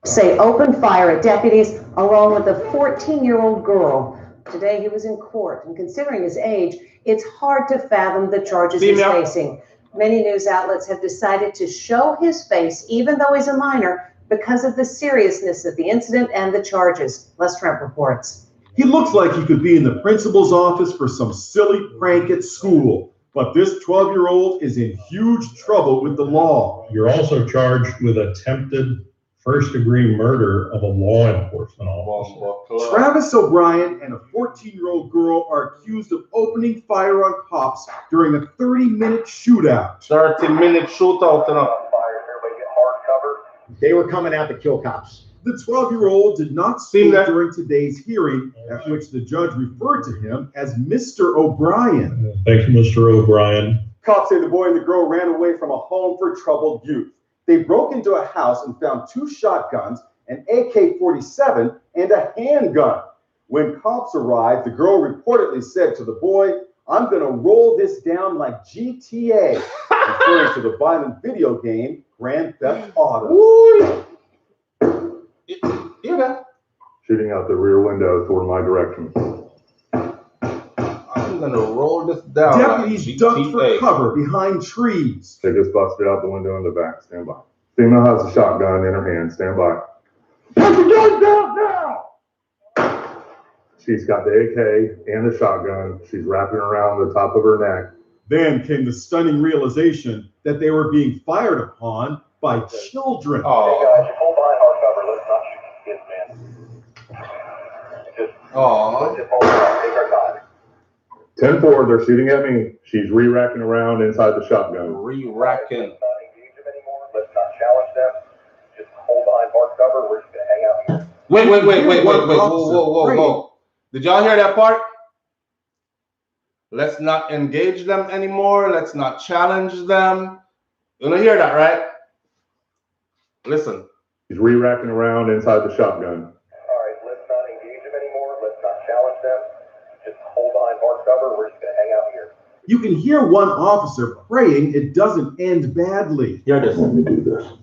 Say open fire at deputies along with a 14-year-old girl. Today he was in court, and considering his age, it's hard to fathom the charges he's facing. Many news outlets have decided to show his face, even though he's a minor, because of the seriousness of the incident and the charges. Les Trump reports. He looks like he could be in the principal's office for some silly prank at school. But this 12-year-old is in huge trouble with the law. You're also charged with attempted first-degree murder of a law enforcement officer. Travis O'Brien and a 14-year-old girl are accused of opening fire on cops during a 30-minute shootout. 30-minute shootout. They were coming out to kill cops. The 12-year-old did not speak during today's hearing, at which the judge referred to him as Mr. O'Brien. Thank you, Mr. O'Brien. Cops say the boy and the girl ran away from a home for troubled youth. They broke into a house and found 2 shotguns, an AK-47, and a handgun. When cops arrived, the girl reportedly said to the boy, "I'm going to roll this down like GTA," referring to the violent video game Grand Theft Auto. Shooting out the rear window toward my direction. I'm going to roll this down. Deputies like ducked for cover behind trees. They just busted out the window in the back. Stand by. Female has a shotgun in her hand. Stand by. Put the gun down now! She's got the AK and the shotgun. She's wrapping around the top of her neck. Then came the stunning realization that they were being fired upon by children. Oh. Hey guys, you pull behind hard cover. Let's not shoot these kids, man. Just hold on. Take our time. 10-4, they're shooting at me. She's re-racking around inside the shotgun. Re-racking. Let's not engage them anymore. Let's not challenge them. Just hold behind hard cover. We're just going to hang out here. Wait. Whoa. Did y'all hear that part? Let's not engage them anymore. Let's not challenge them. You don't hear that, right? Listen. She's re-racking around inside the shotgun. All right, let's not engage them anymore. Let's not challenge them. Just hold behind hard cover. We're just going to hang out here. You can hear one officer praying it doesn't end badly. Hear this. Let me do this.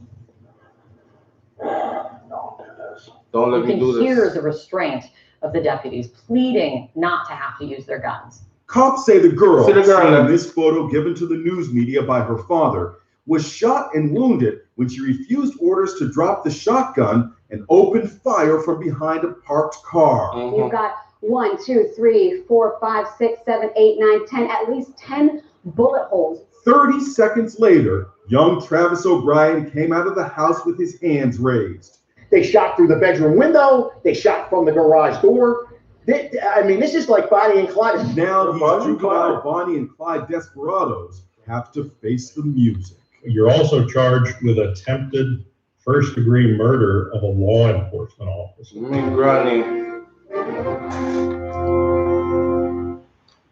Don't let me do this. You can hear the restraint of the deputies pleading not to have to use their guns. Cops say the girl, seen in this photo given to the news media by her father, was shot and wounded when she refused orders to drop the shotgun and opened fire from behind a parked car. Mm-hmm. You've got 1, 2, 3, 4, 5, 6, 7, 8, 9, 10, at least 10 bullet holes. 30 seconds later, young Travis O'Brien came out of the house with his hands raised. They shot through the bedroom window. They shot from the garage door. I mean, this is like Bonnie and Clyde. Now these juvenile Bonnie and Clyde desperados have to face the music. You're also charged with attempted first-degree murder of a law enforcement officer. Granny.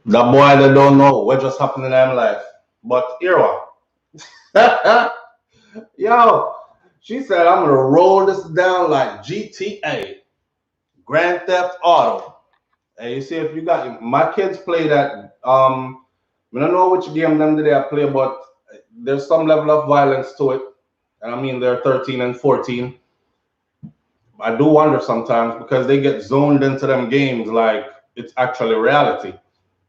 The boy that don't know what just happened in their life. But here what? Yo, she said, I'm gonna roll this down like GTA. Grand Theft Auto. And you see, if you got my kids play that, I don't know which game them did they play, but there's some level of violence to it. And I mean, they're 13 and 14. I do wonder sometimes because they get zoned into them games like it's actually reality.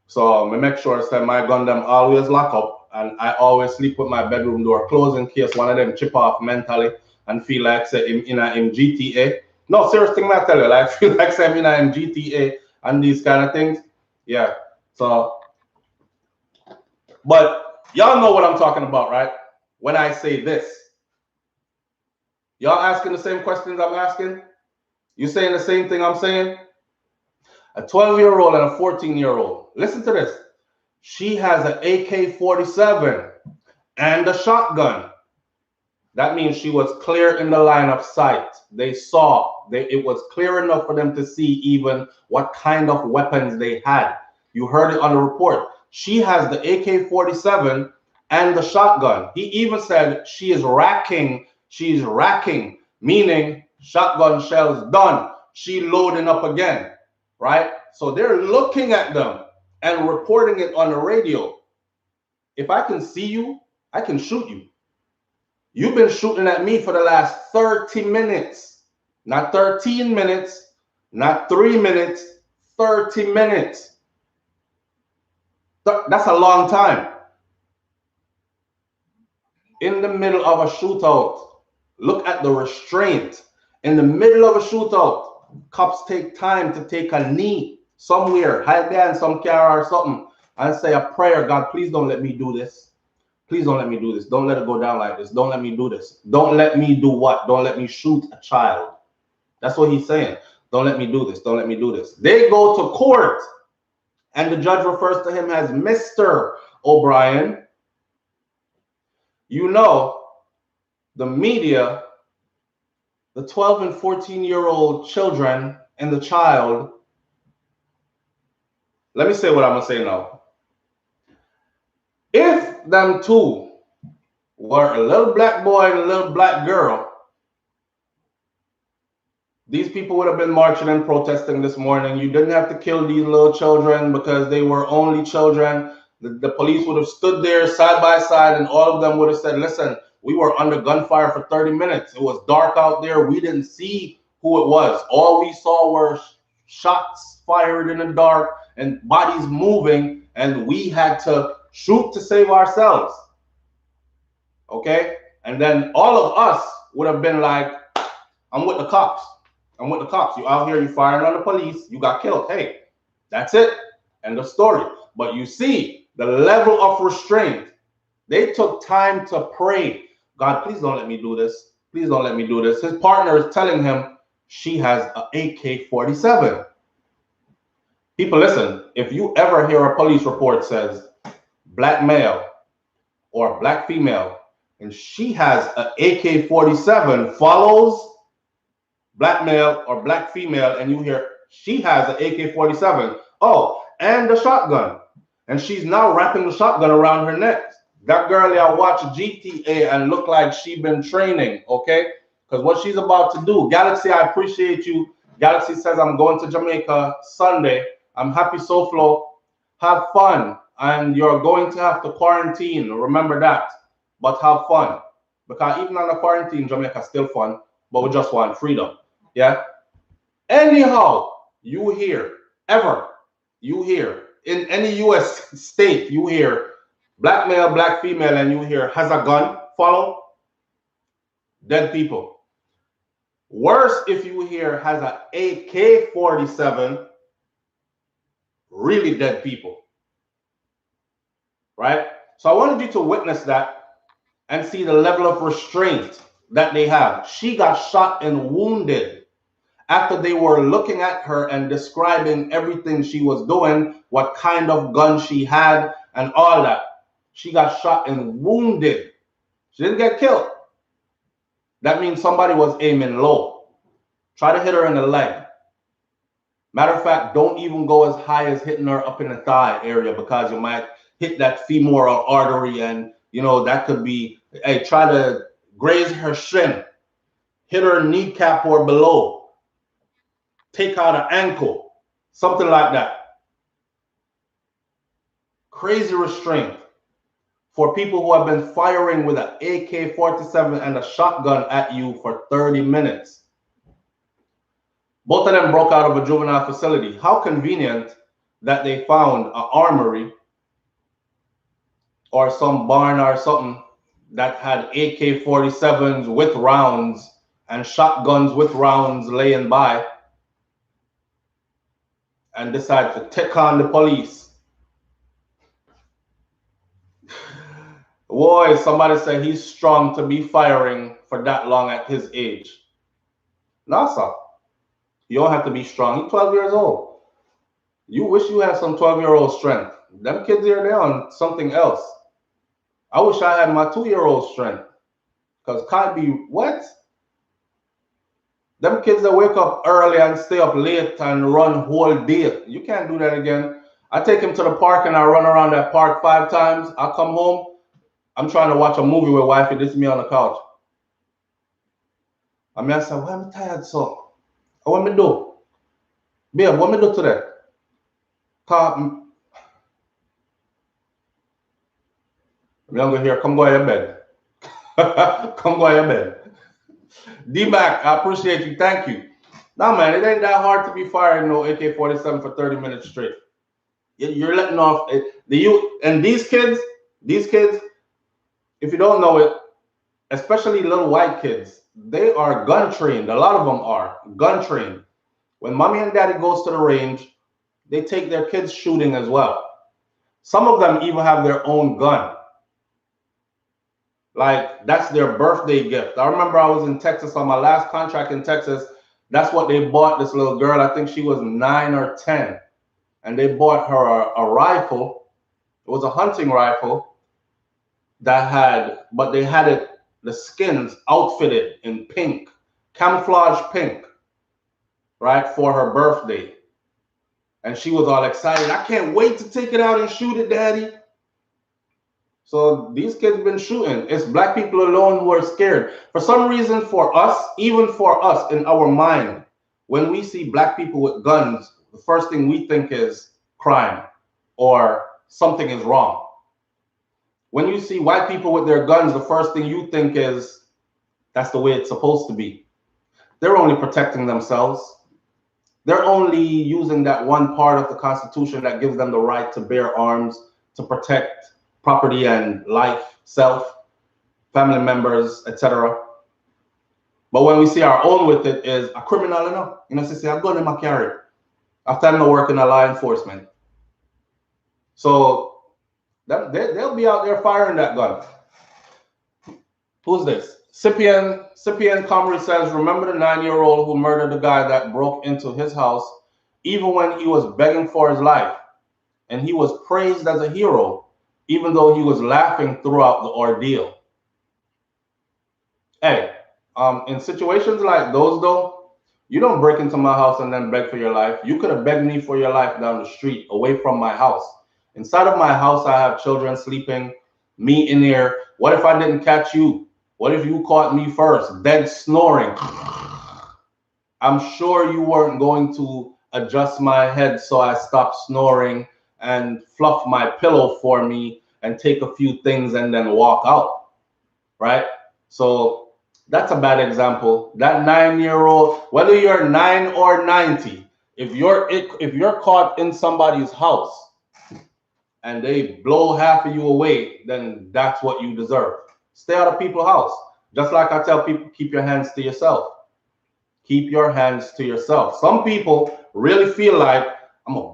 So I make sure that my gun them always lock up, and I always sleep with my bedroom door closed in case one of them chip off mentally and feel like say in GTA. No, serious thing I tell you, like feel like say I'm in GTA and these kind of things. Yeah. So, but y'all know what I'm talking about, right? When I say this, y'all asking the same questions I'm asking. You saying the same thing I'm saying? A 12-year-old and a 14-year-old. Listen to this. She has an AK-47 and a shotgun. That means she was clear in the line of sight. They saw. It was clear enough for them to see even what kind of weapons they had. You heard it on the report. She has the AK-47 and the shotgun. He even said she is racking. She's racking, meaning shotgun shells done. She loading up again, right? So they're looking at them and reporting it on the radio. If I can see you, I can shoot you. You've been shooting at me for the last 30 minutes, not 13 minutes, not 3 minutes, 30 minutes. That's a long time. In the middle of a shootout, look at the restraint. In the middle of a shootout, cops take time to take a knee somewhere, hide behind some car or something, and say a prayer. God, please don't let me do this. Please don't let me do this. Don't let it go down like this. Don't let me do this. Don't let me do what? Don't let me shoot a child. That's what he's saying. Don't let me do this. Don't let me do this. They go to court, and the judge refers to him as Mr. O'Brien. You know, the media, the 12 and 14-year-old children and the child. Let me say what I'm going to say now. If them two were a little black boy and a little black girl, these people would have been marching and protesting this morning. You didn't have to kill these little children because they were only children. The police would have stood there side by side and all of them would have said, listen, we were under gunfire for 30 minutes. It was dark out there. We didn't see who it was. All we saw were shots fired in the dark and bodies moving, and we had to shoot to save ourselves. Okay? And then all of us would have been like, I'm with the cops. I'm with the cops. You out here, you firing on the police, you got killed. Hey, that's it. End of story. But you see the level of restraint. They took time to pray. God, please don't let me do this. Please don't let me do this. His partner is telling him she has an AK-47. People, listen, if you ever hear a police report says black male or black female, and she has an AK-47 follows black male or black female, and you hear she has an AK-47. Oh, and the shotgun. And she's now wrapping the shotgun around her neck. That girl there watch GTA and look like she been training, okay? Because what she's about to do, Galaxy, I appreciate you. Galaxy says, I'm going to Jamaica Sunday. I'm happy, SouFLo. Have fun. And you're going to have to quarantine. Remember that. But have fun. Because even on the quarantine, Jamaica still fun. But we just want freedom. Yeah? Anyhow, you hear, in any U.S. state, you hear black male, black female, and you hear has a gun, follow, dead people. Worse if you hear has an AK-47, really dead people. Right? So I wanted you to witness that and see the level of restraint that they have. She got shot and wounded after they were looking at her and describing everything she was doing, what kind of gun she had, and all that. She got shot and wounded. She didn't get killed. That means somebody was aiming low. Try to hit her in the leg. Matter of fact, don't even go as high as hitting her up in the thigh area because you might hit that femoral artery and, you know, that could be, hey, try to graze her shin. Hit her kneecap or below. Take out an ankle. Something like that. Crazy restraint for people who have been firing with an AK-47 and a shotgun at you for 30 minutes. Both of them broke out of a juvenile facility. How convenient that they found an armory or some barn or something that had AK-47s with rounds and shotguns with rounds laying by, and decide to take on the police. Boy, somebody said he's strong to be firing for that long at his age. No, sir. You don't have to be strong. You're 12 years old. You wish you had some 12-year-old strength. Them kids here, they're on something else. I wish I had my 2-year-old strength. Because can't be what? Them kids that wake up early and stay up late and run whole day. You can't do that again. I take him to the park and I run around that park 5 times. I come home. I'm trying to watch a movie with wifey. This is me on the couch. I said, why am I tired so? What me do? Babe, what me do today? I'm younger here. Come go to your bed. Come go to your bed. D-Mac, I appreciate you. Thank you. Nah, man, it ain't that hard to be firing no AK-47 for 30 minutes straight. You're letting off the youth. And these kids, if you don't know it, especially little white kids, they are gun trained. A lot of them are gun trained. When mommy and daddy goes to the range, they take their kids shooting as well. Some of them even have their own gun. Like, that's their birthday gift. I remember I was in Texas on my last contract in Texas. That's what they bought this little girl. I think she was 9 or 10. And they bought her a rifle. It was a hunting rifle that had, but they had it, the skins outfitted in pink, camouflage pink, right, for her birthday. And she was all excited. I can't wait to take it out and shoot it, daddy. So these kids have been shooting. It's black people alone who are scared. For some reason, for us, even for us in our mind, when we see black people with guns, the first thing we think is crime or something is wrong. When you see white people with their guns, the first thing you think is that's the way it's supposed to be. They're only protecting themselves. They're only using that one part of the Constitution that gives them the right to bear arms, to protect property and life, self, family members, etc. But when we see our own with it is a criminal enough. You know, say, I'm going to my carry. After I'm not working in law enforcement. So they'll be out there firing that gun. Who's this? Cyprian Comrie says, remember the 9-year-old who murdered the guy that broke into his house, even when he was begging for his life. And he was praised as a hero, even though he was laughing throughout the ordeal. Hey, in situations like those, though, you don't break into my house and then beg for your life. You could have begged me for your life down the street, away from my house. Inside of my house, I have children sleeping, me in there. What if I didn't catch you? What if you caught me first? Dead snoring. I'm sure you weren't going to adjust my head so I stopped snoring and fluff my pillow for me and take a few things and then walk out, right? So that's a bad example. That 9-year-old, whether you're 9 or 90, if you're caught in somebody's house and they blow half of you away, then that's what you deserve. Stay out of people's house. Just like I tell people, keep your hands to yourself. Keep your hands to yourself. Some people really feel like, I'm a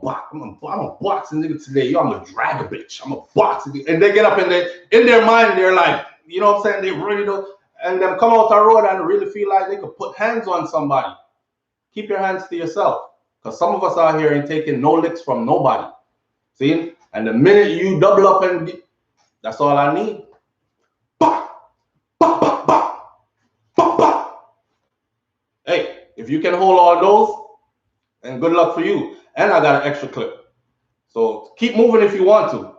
boxing nigga today. Yo, I'm a drag a bitch. I'm a boxing. And they get up in their mind, they're like, you know what I'm saying? They really do. And then come out the road and really feel like they could put hands on somebody. Keep your hands to yourself. Because some of us out here ain't taking no licks from nobody. See? And the minute you double up and that's all I need. Bah! Bah, bah, bah! Bah, bah! Hey, if you can hold all those, then good luck for you. And I got an extra clip. So keep moving if you want to.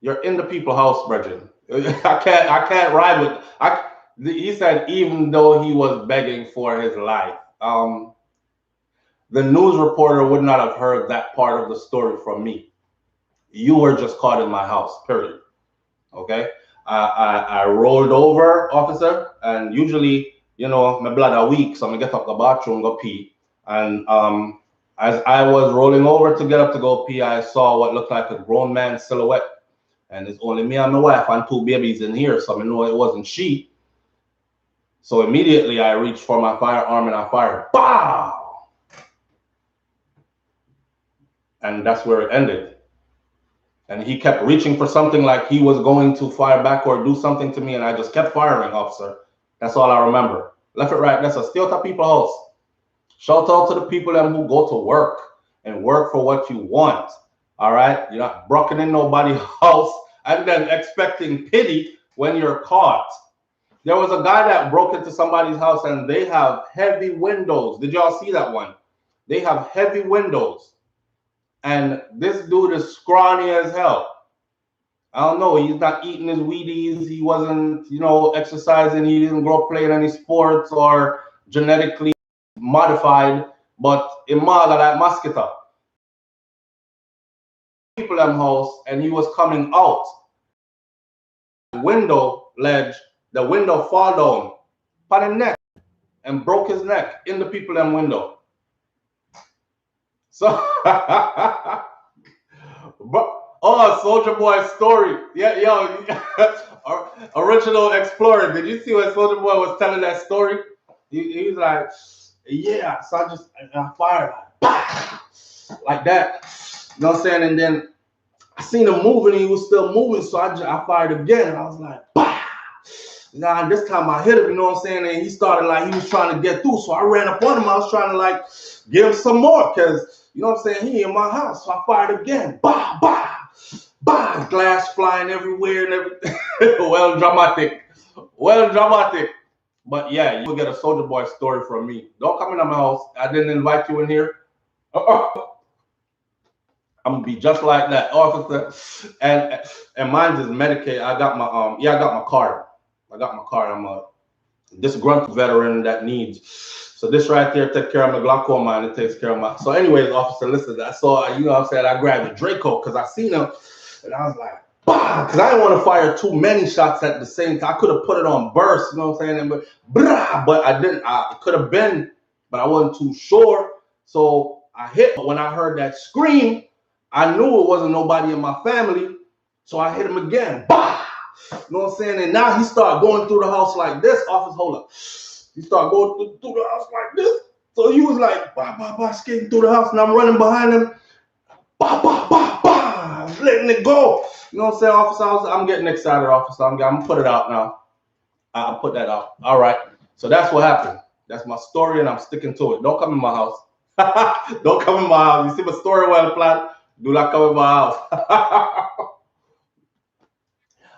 You're in the people's house, brethren. I can't ride with. He said even though he was begging for his life. the news reporter would not have heard that part of the story from me. You were just caught in my house, period. Okay? I rolled over, officer, and usually, you know, my blood a weak, so I get up the bathroom, go pee. And as I was rolling over to get up to go pee, I saw what looked like a grown man's silhouette. And it's only me and my wife and 2 babies in here, so I know it wasn't she. So immediately I reached for my firearm and I fired. Bow! And that's where it ended. And he kept reaching for something like he was going to fire back or do something to me, and I just kept firing, officer. That's all I remember. Left it right, that's a still to people's house. Shout out to the people who go to work and work for what you want. All right? You're not broken in nobody's house and then expecting pity when you're caught. There was a guy that broke into somebody's house and they have heavy windows. Did y'all see that one? They have heavy windows. And this dude is scrawny as hell. I don't know. He's not eating his Wheaties. He wasn't, you know, exercising. He didn't grow up playing any sports or genetically modified. But in Maga, like mosquito. People in house, and he was coming out. Window ledge, the window fall down on his neck and broke his neck in the people in window. So, oh, Soldier Boy story. Yeah, yo, original explorer. Did you see when Soldier Boy was telling that story? He was like, yeah, so I fired like that. You know what I'm saying? And then I seen him moving, and he was still moving, so I fired again, and I was like, bah! Nah, this time I hit him, you know what I'm saying? And he started like, he was trying to get through, so I ran up on him. I was trying to like give him some more, because, you know what I'm saying, he in my house, so I fired again. Bah, bah, bah, glass flying everywhere and everything. Well dramatic. But yeah, you will get a Soldier Boy story from me. Don't come into my house. I didn't invite you in here. I'm gonna be just like that, officer. And mine is Medicaid. I got my I got my card. I'm a disgruntled veteran that needs. So this right there take care of my glaucoma, and it takes care of my. So anyways, officer, listen. I saw, you know what I'm saying, I grabbed the Draco because I seen him, and I was like, bah, because I didn't want to fire too many shots at the same time. I could have put it on burst, you know what I'm saying, but but I didn't. I could have been, but I wasn't too sure. So I hit. But when I heard that scream, I knew it wasn't nobody in my family, so I hit him again. Bah! You know what I'm saying? And now he started going through the house like this. Officer, hold up. He started going through the house like this. So he was like, bah, bah, bah, skating through the house, and I'm running behind him. Bah, bah, bah, bah, letting it go. You know what I'm saying, officer? I'm getting excited, officer. I'm going to put it out now. I'll put that out. All right. So that's what happened. That's my story, and I'm sticking to it. Don't come in my house. Don't come in my house. You see my story well planned? Do not come in my house.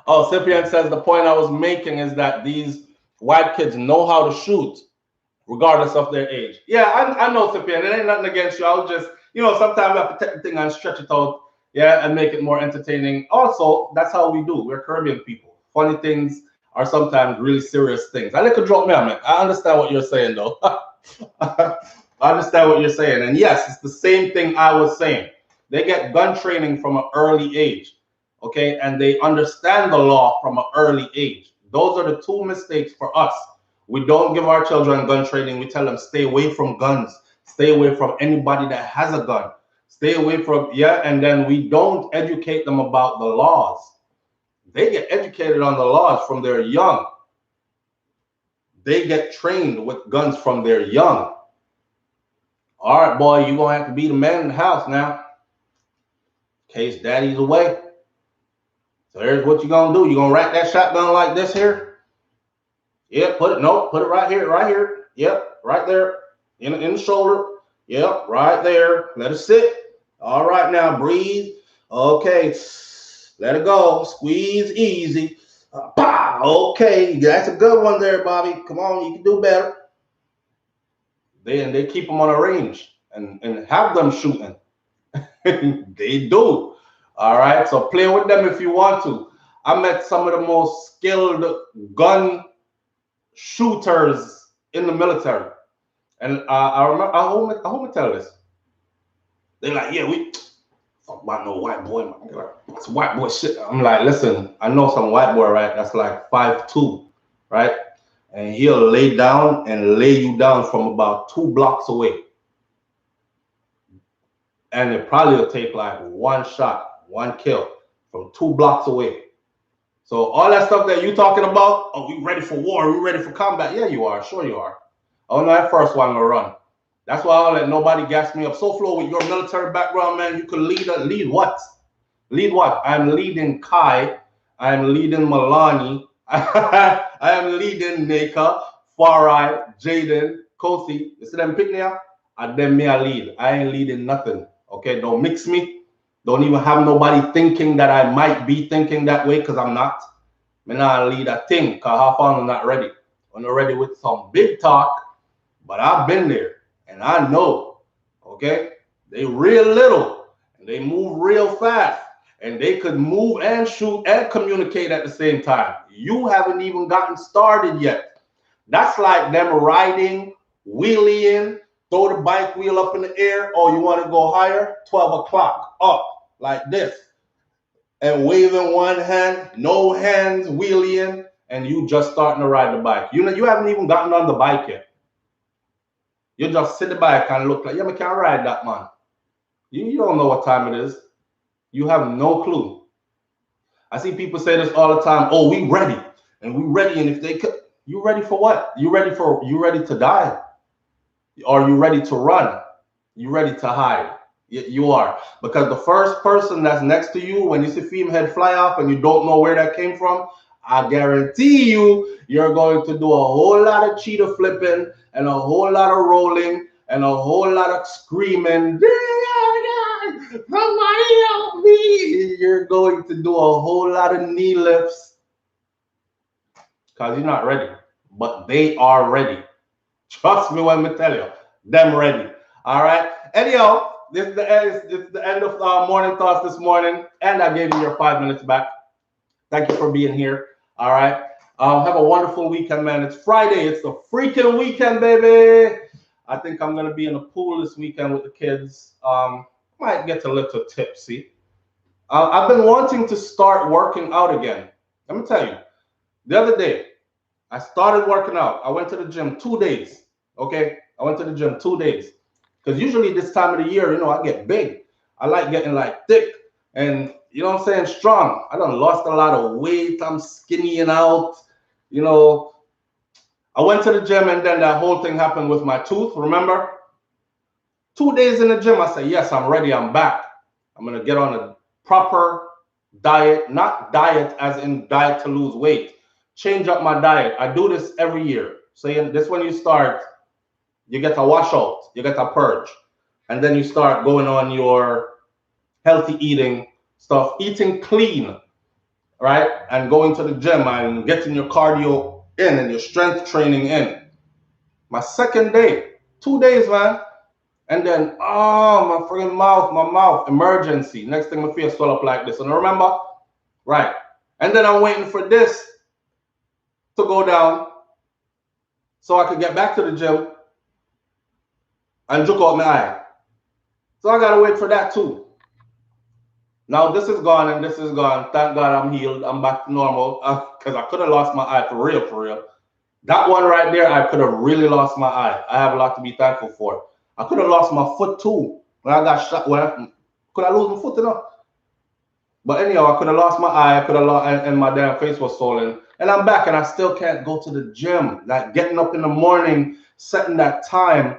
Oh, Cyprian says the point I was making is that these white kids know how to shoot regardless of their age. Yeah, I know, Cyprian. It ain't nothing against you. I'll just, you know, sometimes I have to take the thing and stretch it out, yeah, and make it more entertaining. Also, that's how we do. We're Caribbean people. Funny things are sometimes really serious things. I like to drop me on, man. I understand what you're saying, though. I understand what you're saying. And yes, it's the same thing I was saying. They get gun training from an early age, okay? And they understand the law from an early age. Those are the two mistakes for us. We don't give our children gun training. We tell them, stay away from guns. Stay away from anybody that has a gun. Stay away from, yeah, and then we don't educate them about the laws. They get educated on the laws from their young. They get trained with guns from their young. All right, boy, you're going to have to be the man in the house now. In case daddy's away. So here's what you're going to do. You're going to rack that shotgun like this here. Yeah, put it right here. Yep, right there in the shoulder. Yep, right there. Let it sit. All right, now breathe. Okay, let it go. Squeeze easy. Okay, that's a good one there, Bobby. Come on, you can do better. They keep them on a range and have them shooting. They do. All right, so play with them if you want to. I met some of the most skilled gun shooters in the military. And I remember, I hope I tell this. They're like, yeah, we fuck about no white boy, man. They're like, it's white boy shit. I'm like, listen, I know some white boy, right? That's like 5'2", right? And he'll lay down and lay you down from about 2 blocks away. And it probably will take like 1 shot, 1 kill from 2 blocks away. So all that stuff that you talking about, oh, we ready for war, we ready for combat. Yeah, you are. Sure you are. Oh, no, that first one will run. That's why I'll let nobody gas me up. SouFlo, with your military background, man, you could lead what? Lead what? I'm leading Kai. I'm leading Milani. I am leading Naka, Farai, Jaden, Kosi. You see them pick me up? And then me I lead. I ain't leading nothing. Okay, don't mix me. Don't even have nobody thinking that I might be thinking that way, because I'm not. Me not lead a thing, because half on I'm not ready. I'm not ready with some big talk, but I've been there. And I know, okay, they real little and they move real fast, and they could move and shoot and communicate at the same time. You haven't even gotten started yet. That's like them riding, wheeling, throw the bike wheel up in the air, or you want to go higher, 12 o'clock up like this, and waving one hand, no hands, wheeling, and you just starting to ride the bike. You know, you haven't even gotten on the bike yet. You just sit the bike and look like, yeah, I can't ride that, man. You don't know what time it is. You have no clue. I see people say this all the time. Oh, we ready. And we ready. And if they could, you ready for what? You ready to die? Are you ready to run? You ready to hide? You are. Because the first person that's next to you, when you see female head fly off and you don't know where that came from, I guarantee you're going to do a whole lot of cheetah flipping and a whole lot of rolling and a whole lot of screaming. Somebody help me. You're going to do a whole lot of knee lifts because you're not ready. But they are ready. Trust me when I tell you, them ready. All right. Anyhow, this is the end of Morning Thoughts this morning, and I gave you your 5 minutes back. Thank you for being here. All right. Have a wonderful weekend, man. It's Friday. It's the freaking weekend, baby. I think I'm going to be in the pool this weekend with the kids. Might get a little tipsy. I've been wanting to start working out again. Let me tell you, the other day, I started working out. I went to the gym 2 days. Okay. I went to the gym 2 days. Because usually this time of the year, you know, I get big. I like getting like thick and, you know what I'm saying, strong. I done lost a lot of weight. I'm skinnying out. You know, I went to the gym and then that whole thing happened with my tooth. Remember? 2 days in the gym, I said, yes, I'm ready. I'm back. I'm going to get on a proper diet, not diet as in diet to lose weight. Change up my diet. I do this every year. So this when you start, you get a washout, you get a purge. And then you start going on your healthy eating stuff, eating clean, right? And going to the gym and getting your cardio in and your strength training in. My second day, 2 days, man. And then, oh, my friggin' mouth, emergency. Next thing my face swell up like this. And remember? Right. And then I'm waiting for this to go down so I could get back to the gym and juke out my eye. So I gotta wait for that too. Now this is gone and this is gone. Thank God I'm healed. I'm back to normal. Because I could have lost my eye for real. That one right there, I could have really lost my eye. I have a lot to be thankful for. I could have lost my foot too. When I got shot, could I lose my foot enough? But anyhow, I could have lost my eye. I could have lost, and my damn face was swollen. And I'm back and I still can't go to the gym. Like getting up in the morning, setting that time.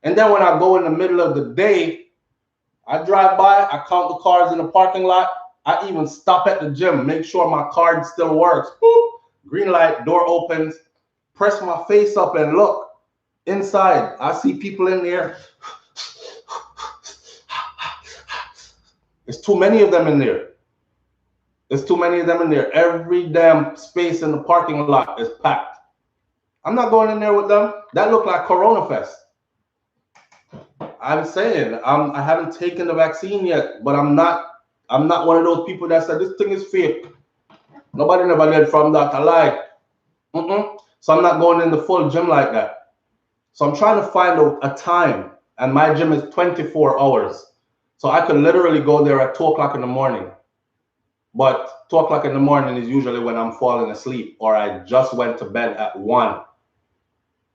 And then when I go in the middle of the day, I drive by, I count the cars in the parking lot. I even stop at the gym, make sure my card still works. Boop, green light, door opens, press my face up and look inside. I see people in there. There's too many of them in there. There's too many of them in there. Every damn space in the parking lot is packed. I'm not going in there with them. That looked like Corona Fest. I'm saying I haven't taken the vaccine yet, but I'm not one of those people that said this thing is fake. Nobody never learned from that. I lied. So I'm not going in the full gym like that. So I'm trying to find a time, and my gym is 24 hours. So I could literally go there at 2 o'clock in the morning. But 2 o'clock in the morning is usually when I'm falling asleep, or I just went to bed at 1.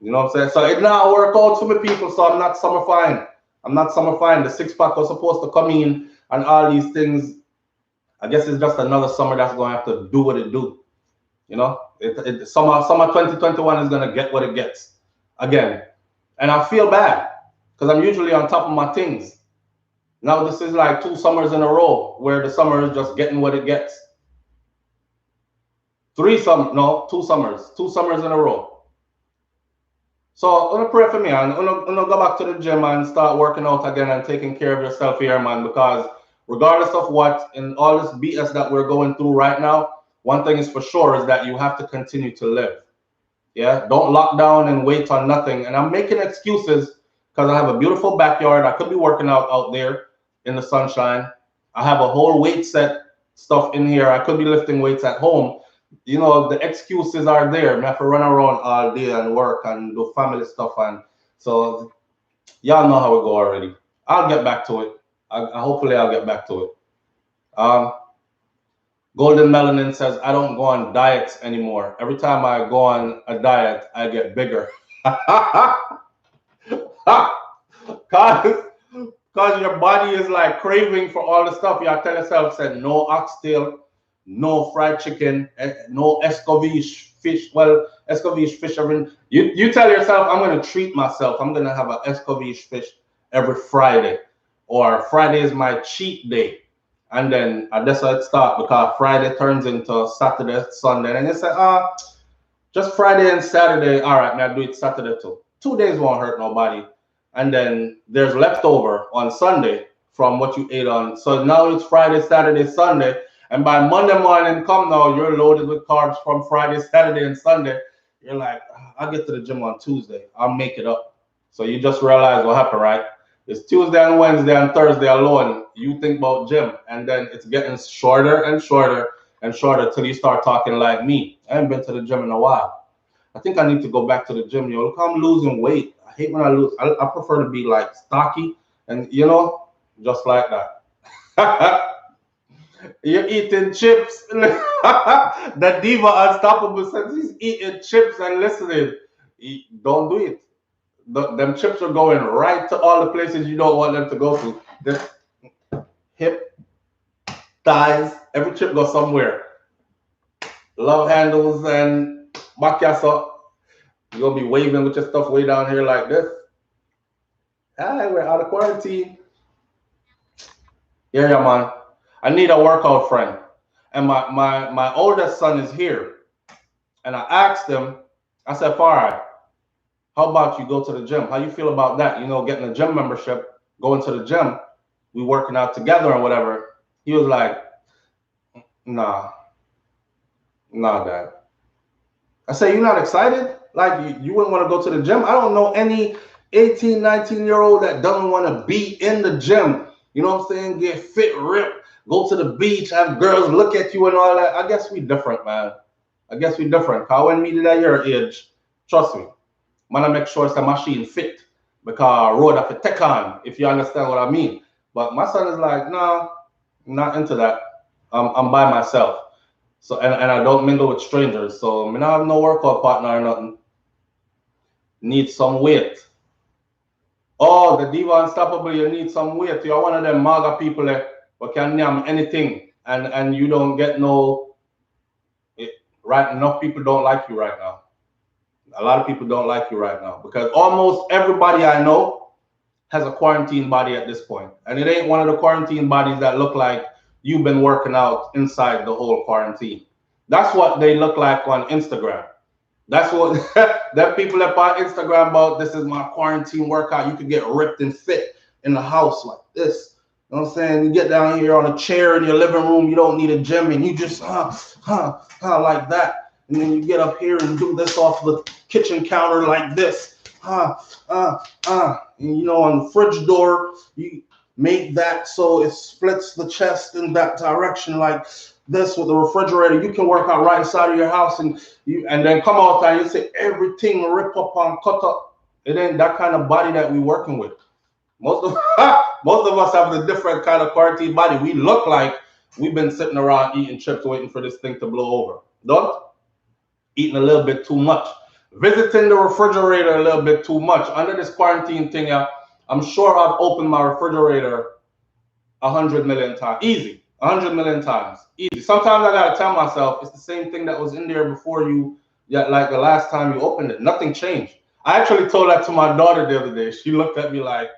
You know what I'm saying? So it now work out for me, people. So I'm not summer fine. I'm not summer fine. The 6-pack was supposed to come in and all these things. I guess it's just another summer that's going to have to do what it do. You know, summer 2021 is going to get what it gets again. And I feel bad because I'm usually on top of my things. Now this is like 2 summers in a row where the summer is just getting what it gets. 2 summers in a row. So I'm gonna pray for me and I'm gonna go back to the gym and start working out again and taking care of yourself here, man, because regardless of what in all this BS that we're going through right now, one thing is for sure is that you have to continue to live. Yeah, don't lock down and wait on nothing. And I'm making excuses because I have a beautiful backyard. I could be working out there in the sunshine. I have a whole weight set stuff in here. I could be lifting weights at home. You know, the excuses are there. I have to run around all day and work and do family stuff. And so y'all know how it go already. I'll get back to it. Hopefully I'll get back to it. Golden Melanin says, I don't go on diets anymore. Every time I go on a diet, I get bigger. Because your body is like craving for all the stuff. You tell yourself, said no oxtail, no fried chicken, no escovitch fish. Well, escovitch fish you tell yourself, I'm going to treat myself. I'm going to have an escovitch fish every Friday. Or Friday is my cheat day. And then that's how it starts, because Friday turns into Saturday, Sunday. And you say, just Friday and Saturday. All right, now do it Saturday too. 2 days won't hurt nobody. And then there's leftover on Sunday from what you ate on. So now it's Friday, Saturday, Sunday. And by Monday morning, come now, you're loaded with carbs from Friday, Saturday, and Sunday. You're like, I'll get to the gym on Tuesday. I'll make it up. So you just realize what happened, right? It's Tuesday and Wednesday and Thursday alone. You think about gym, and then it's getting shorter and shorter and shorter till you start talking like me. I haven't been to the gym in a while. I think I need to go back to the gym. Look, I'm losing weight. I hate when I lose. I prefer to be like stocky and, just like that. You're eating chips. The Diva Unstoppable says he's eating chips and listening. Don't do it. Them chips are going right to all the places you don't want them to go to. This hip, thighs, every chip goes somewhere. Love handles and macchiato. You're going to be waving with your stuff way down here like this. Hi, we're out of quarantine. Yeah, man. I need a workout friend. And my oldest son is here. And I asked him, I said, Farah, how about you go to the gym? How you feel about that? Getting a gym membership, going to the gym, we working out together or whatever. He was like, nah, Dad. I said, you're not excited? Like, you wouldn't want to go to the gym? I don't know any 18, 19-year-old that doesn't want to be in the gym. You know what I'm saying? Get fit, rip, go to the beach, have girls look at you and all that. I guess we different, man. I guess we different. Because when me at your age, trust me, man, I make sure it's a machine fit, because road have to take on, if you understand what I mean. But my son is like, no, not into that. I'm by myself. So and I don't mingle with strangers. So I don't have no workout partner or nothing. Need some weight. Oh, the Diva Unstoppable, you need some weight. You're one of them MAGA people that can name anything and you don't get right. Enough people don't like you right now. A lot of people don't like you right now because almost everybody I know has a quarantine body at this point. And it ain't one of the quarantine bodies that look like you've been working out inside the whole quarantine. That's what they look like on Instagram. That's what that people that on Instagram about, this is my quarantine workout. You can get ripped and fit in the house like this. You know what I'm saying? You get down here on a chair in your living room. You don't need a gym and you just, like that. And then you get up here and do this off the kitchen counter like this. And on the fridge door, you make that so it splits the chest in that direction like this with the refrigerator. You can work out right inside of your house and then come out and you say everything rip up and cut up. It ain't that kind of body that we working with. Most of most of us have the different kind of quarantine body. We look like we've been sitting around eating chips waiting for this thing to blow over. Don't eating a little bit too much. Visiting the refrigerator a little bit too much. Under this quarantine thing, I'm sure I've opened my refrigerator 100 million times. Easy. 100 million times. Easy. Sometimes I gotta tell myself it's the same thing that was in there before you, like the last time you opened it. Nothing changed. I actually told that to my daughter the other day. She looked at me like,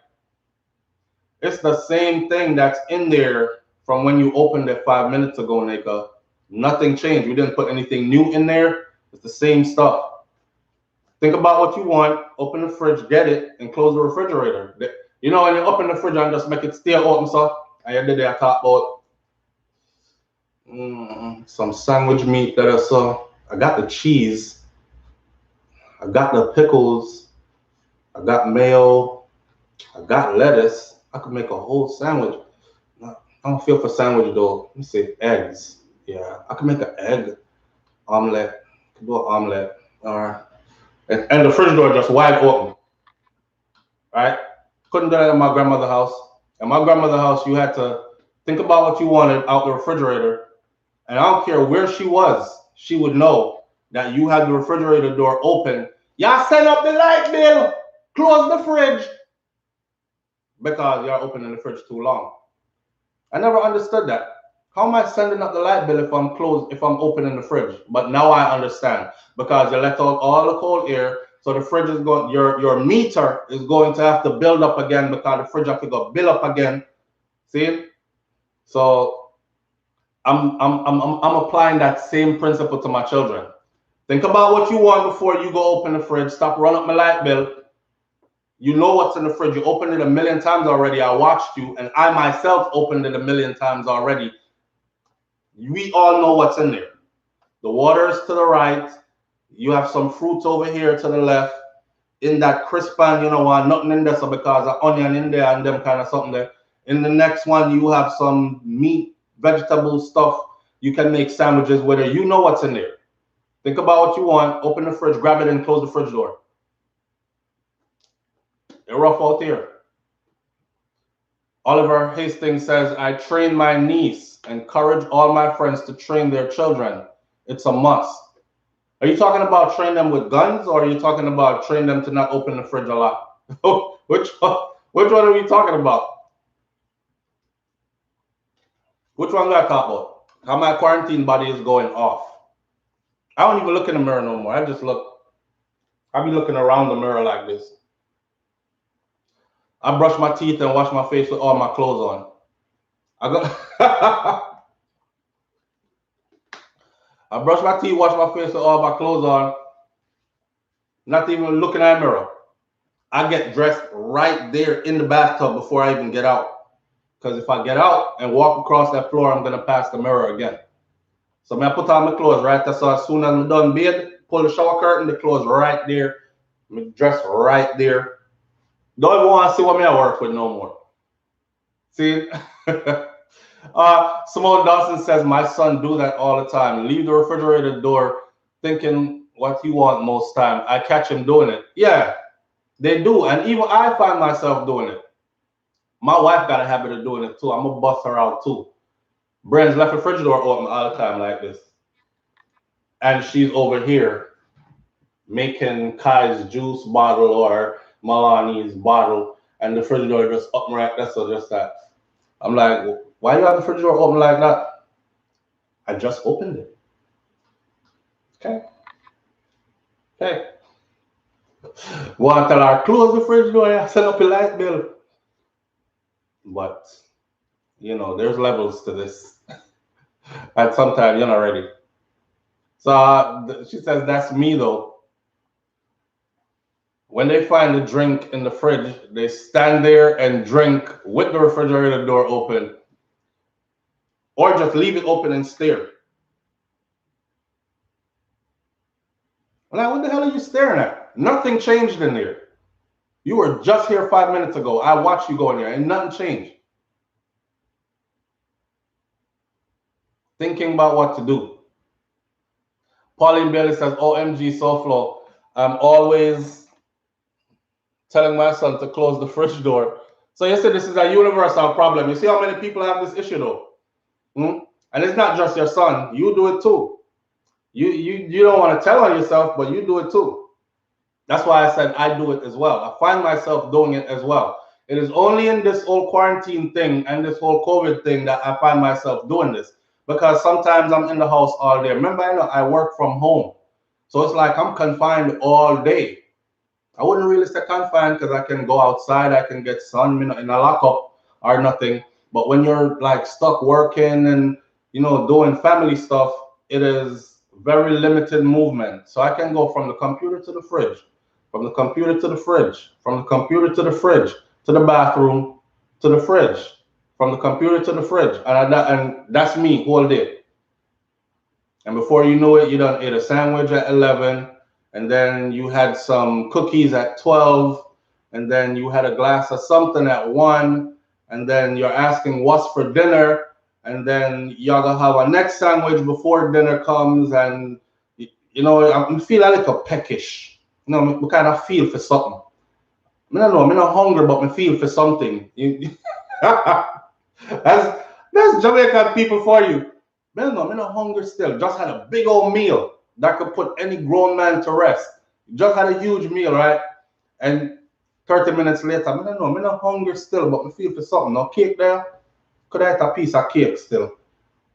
it's the same thing that's in there from when you opened it 5 minutes ago, Nika. Nothing changed. We didn't put anything new in there. It's the same stuff. Think about what you want, open the fridge, get it, and close the refrigerator. You know, when you open the fridge and just make it stay open, so I had the day I talked about some sandwich meat that I saw. I got the cheese. I got the pickles. I got mayo. I got lettuce. I could make a whole sandwich. I don't feel for sandwich though. Let me say eggs. Yeah, I could make an egg omelet. I could do an omelet. All right. And the fridge door just wide open. Right? Couldn't do that in my grandmother's house. In my grandmother's house, you had to think about what you wanted out the refrigerator. And I don't care where she was, she would know that you had the refrigerator door open. Y'all send up the light bill, close the fridge. Because you're opening the fridge too long. I never understood that. How am I sending up the light bill if I'm closed, if I'm opening the fridge? But now I understand. Because you let out all the cold air, so the fridge is going, your meter is going to have to build up again because the fridge have to go build up again. See? So I'm applying that same principle to my children. Think about what you want before you go open the fridge. Stop running up my light bill. You know what's in the fridge. You opened it 1,000,000 times already. I watched you, and I myself opened it 1,000,000 times already. We all know what's in there. The water is to the right. You have some fruits over here to the left. In that crisp pan, you know what? Nothing in there, so because of onion in there and them kind of something there. In the next one, you have some meat, vegetable stuff. You can make sandwiches with it. You know what's in there. Think about what you want. Open the fridge, grab it, and close the fridge door. You're rough out here. Oliver Hastings says, I train my niece, encourage all my friends to train their children. It's a must. Are you talking about train them with guns, or are you talking about train them to not open the fridge a lot? Which one are we talking about? Which one do I talk about? How my quarantine body is going off. I don't even look in the mirror no more. I be looking around the mirror like this. I brush my teeth and wash my face with all my clothes on. I brush my teeth, wash my face with all my clothes on. Not even looking at a mirror. I get dressed right there in the bathtub before I even get out. Because if I get out and walk across that floor, I'm going to pass the mirror again. So I put on my clothes right there. So as soon as I'm done bed, pull the shower curtain, the clothes right there. I'm dressed right there. Don't even want to see what I work with no more. See? Simone Dawson says, my son do that all the time. Leave the refrigerator door thinking what he want most time. I catch him doing it. Yeah, they do. And even I find myself doing it. My wife got a habit of doing it too. I'm going to bust her out too. Brand's left the fridge door open all the time like this. And she's over here making Kai's juice bottle or Malani's bottle, and the fridge door just up right there, so just that. I'm like, why you have the fridge door open like that? I just opened it. Okay. Want to tell her, close the fridge door and set up a light bill. But, you know, there's levels to this. And sometimes you're not ready. So she says, that's me though. When they find a drink in the fridge, they stand there and drink with the refrigerator door open, or just leave it open and stare. I'm like, what the hell are you staring at? Nothing changed in there. You were just here 5 minutes ago. I watched you go in there and nothing changed. Thinking about what to do. Pauline Bailey says, OMG, SouFLo, I'm always telling my son to close the fridge door. So you see, this is a universal problem. You see how many people have this issue though? And it's not just your son. You do it too. You don't want to tell on yourself, but you do it too. That's why I said I do it as well. I find myself doing it as well. It is only in this whole quarantine thing and this whole COVID thing that I find myself doing this. Because sometimes I'm in the house all day. Remember, I work from home. So it's like I'm confined all day. I wouldn't really say confined because I can go outside, I can get sun in a lockup or nothing. But when you're like stuck working and doing family stuff, it is very limited movement. So I can go from the computer to the fridge, from the computer to the fridge, from the computer to the fridge, to the bathroom, to the fridge, from the computer to the fridge, and that's me all day. And before you know it, you done ate a sandwich at 11. And then you had some cookies at 12, and then you had a glass of something at 1, and then you're asking what's for dinner, and then you're gonna have a next sandwich before dinner comes, and I'm feeling like a peckish. We kind of feel for something. I don't know, I'm not hungry, but I feel for something. That's Jamaican people for you. I'm not hungry still. Just had a big old meal that could put any grown man to rest. Just had a huge meal, right? And 30 minutes later, I'm not hungry still, but I feel for something. No cake there? Could I eat a piece of cake still?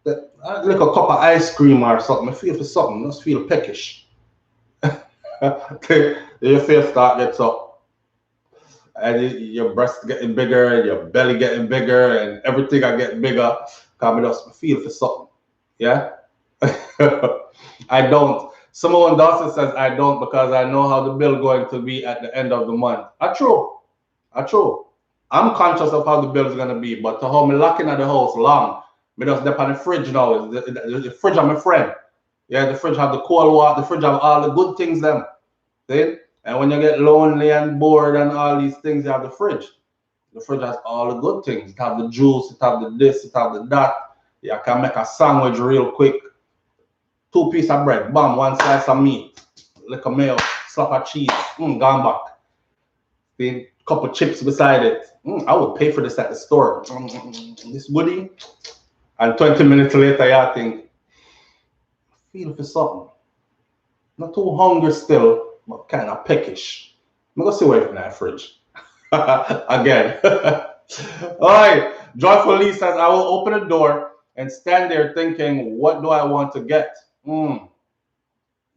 Like a cup of ice cream or something. I feel for something. I just feel peckish. Your face start gets up. And your breast getting bigger, and your belly getting bigger, and everything I get bigger. Because I just feel for something. Yeah? I don't. Someone Dawson says I don't because I know how the bill going to be at the end of the month. True. I'm conscious of how the bill is going to be, but to how me locking at the house long, me just dip on the fridge now. The fridge of my friend. Yeah, the fridge have the cold water, the fridge have all the good things them. See? And when you get lonely and bored and all these things, you have the fridge. The fridge has all the good things. It have the juice, it have the this, it have the that. You can make a sandwich real quick. 2 pieces of bread, bam, 1 slice of meat, little mayo, slap of cheese, gone back. A couple chips beside it. I would pay for this at the store. This woody. And 20 minutes later, you think, feel for something. Not too hungry still, but kind of peckish. I'm going to see what's in that fridge. Again. All right. Joyful Lee says, I will open the door and stand there thinking, what do I want to get?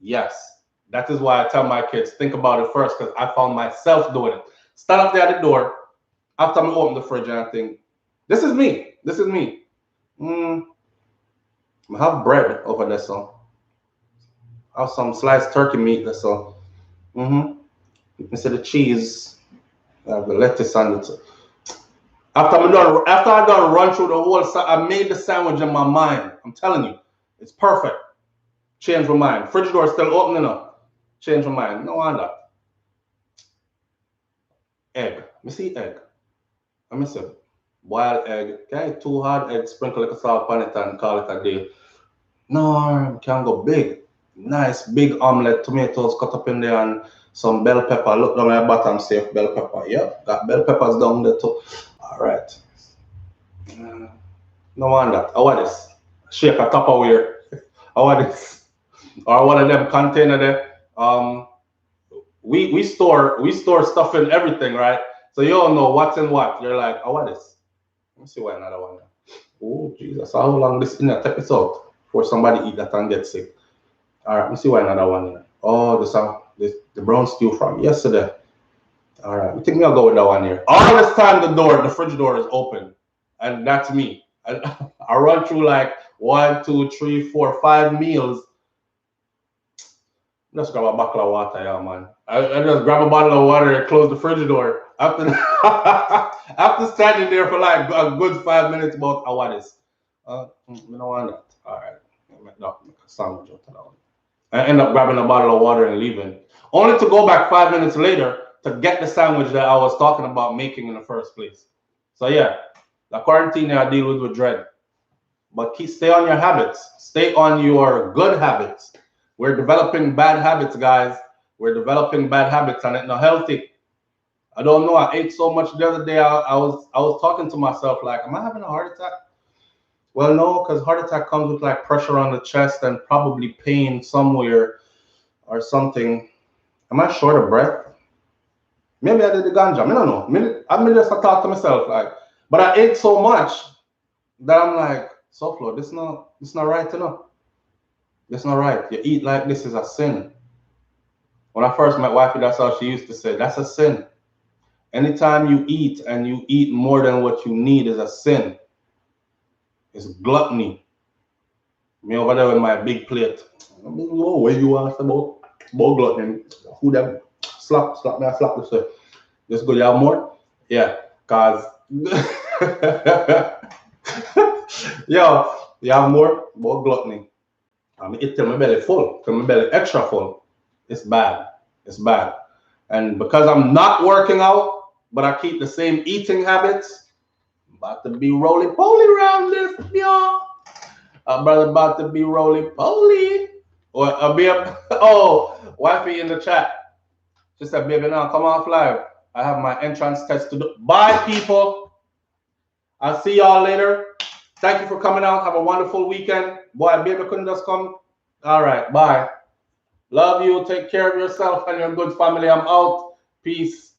Yes, that is why I tell my kids, think about it first, because I found myself doing it. Stand up there at the door after I open the fridge and I think, this is me. I have bread over there, so I have some sliced turkey meat there, so you can see the cheese, I have the lettuce on it. After I done run through the whole, I made the sandwich in my mind. I'm telling you, it's perfect. Change my mind. Fridge door still opening up. Change my mind. No wonder. Egg. Let me see egg. Let me see. Boiled egg. Okay, 2 hard eggs, sprinkle like a salt on it and call it a day. No, can go big. Nice big omelette, tomatoes cut up in there and some bell pepper. Look down my bottom, safe bell pepper. Yep, got bell peppers down there too. All right. No wonder. I want this. Shake a Tupperware. I want this. Or one of them container there. We store stuff in everything, right? So you don't know what's in what. You're like, I want this. Let me see why another one. Oh Jesus, how long this in there? Take this out before somebody eat that and get sick. All right, let me see why another one here. Oh, the brown stew from yesterday. All right, I think I'll go with that one here. All this time the fridge door is open, and that's me. I run through like 1, 2, 3, 4, 5 meals. Just grab a bottle of water, yeah, man. I just grab a bottle of water and close the fridge door. After standing there for like a good 5 minutes, about I want this. I don't want that. All right, make a sandwich out of that one. I end up grabbing a bottle of water and leaving, only to go back 5 minutes later to get the sandwich that I was talking about making in the first place. So yeah, the quarantine I deal with dread, but stay on your habits. Stay on your good habits. We're developing bad habits, guys. We're developing bad habits, and it's not healthy. I don't know. I ate so much the other day. I was talking to myself like, am I having a heart attack? Well, no, because heart attack comes with like pressure on the chest and probably pain somewhere or something. Am I short of breath? Maybe I did the ganja. I don't know. I just talk to myself like, but I ate so much that I'm like, SouFLo, this not right, you know. This not right. You eat like this is a sin. When I first met wifey, that's how she used to say, that's a sin. Anytime you eat and you eat more than what you need is a sin. It's gluttony. Me over there with my big plate. Oh, where you are about gluttony? Who that slap me, I slap this way. Just go, you have more? Yeah, cause yo, you have more? About gluttony. I mean, it till my belly full, till my belly extra full. It's bad. It's bad. And because I'm not working out, but I keep the same eating habits, I'm about to be roly-poly around this, y'all. I'm about to be roly-poly. Or oh, wifey in the chat. She said, baby, now come off live. I have my entrance test to do. Bye, people. I'll see y'all later. Thank you for coming out. Have a wonderful weekend. Boy, baby couldn't just come. All right, bye. Love you. Take care of yourself and your good family. I'm out. Peace.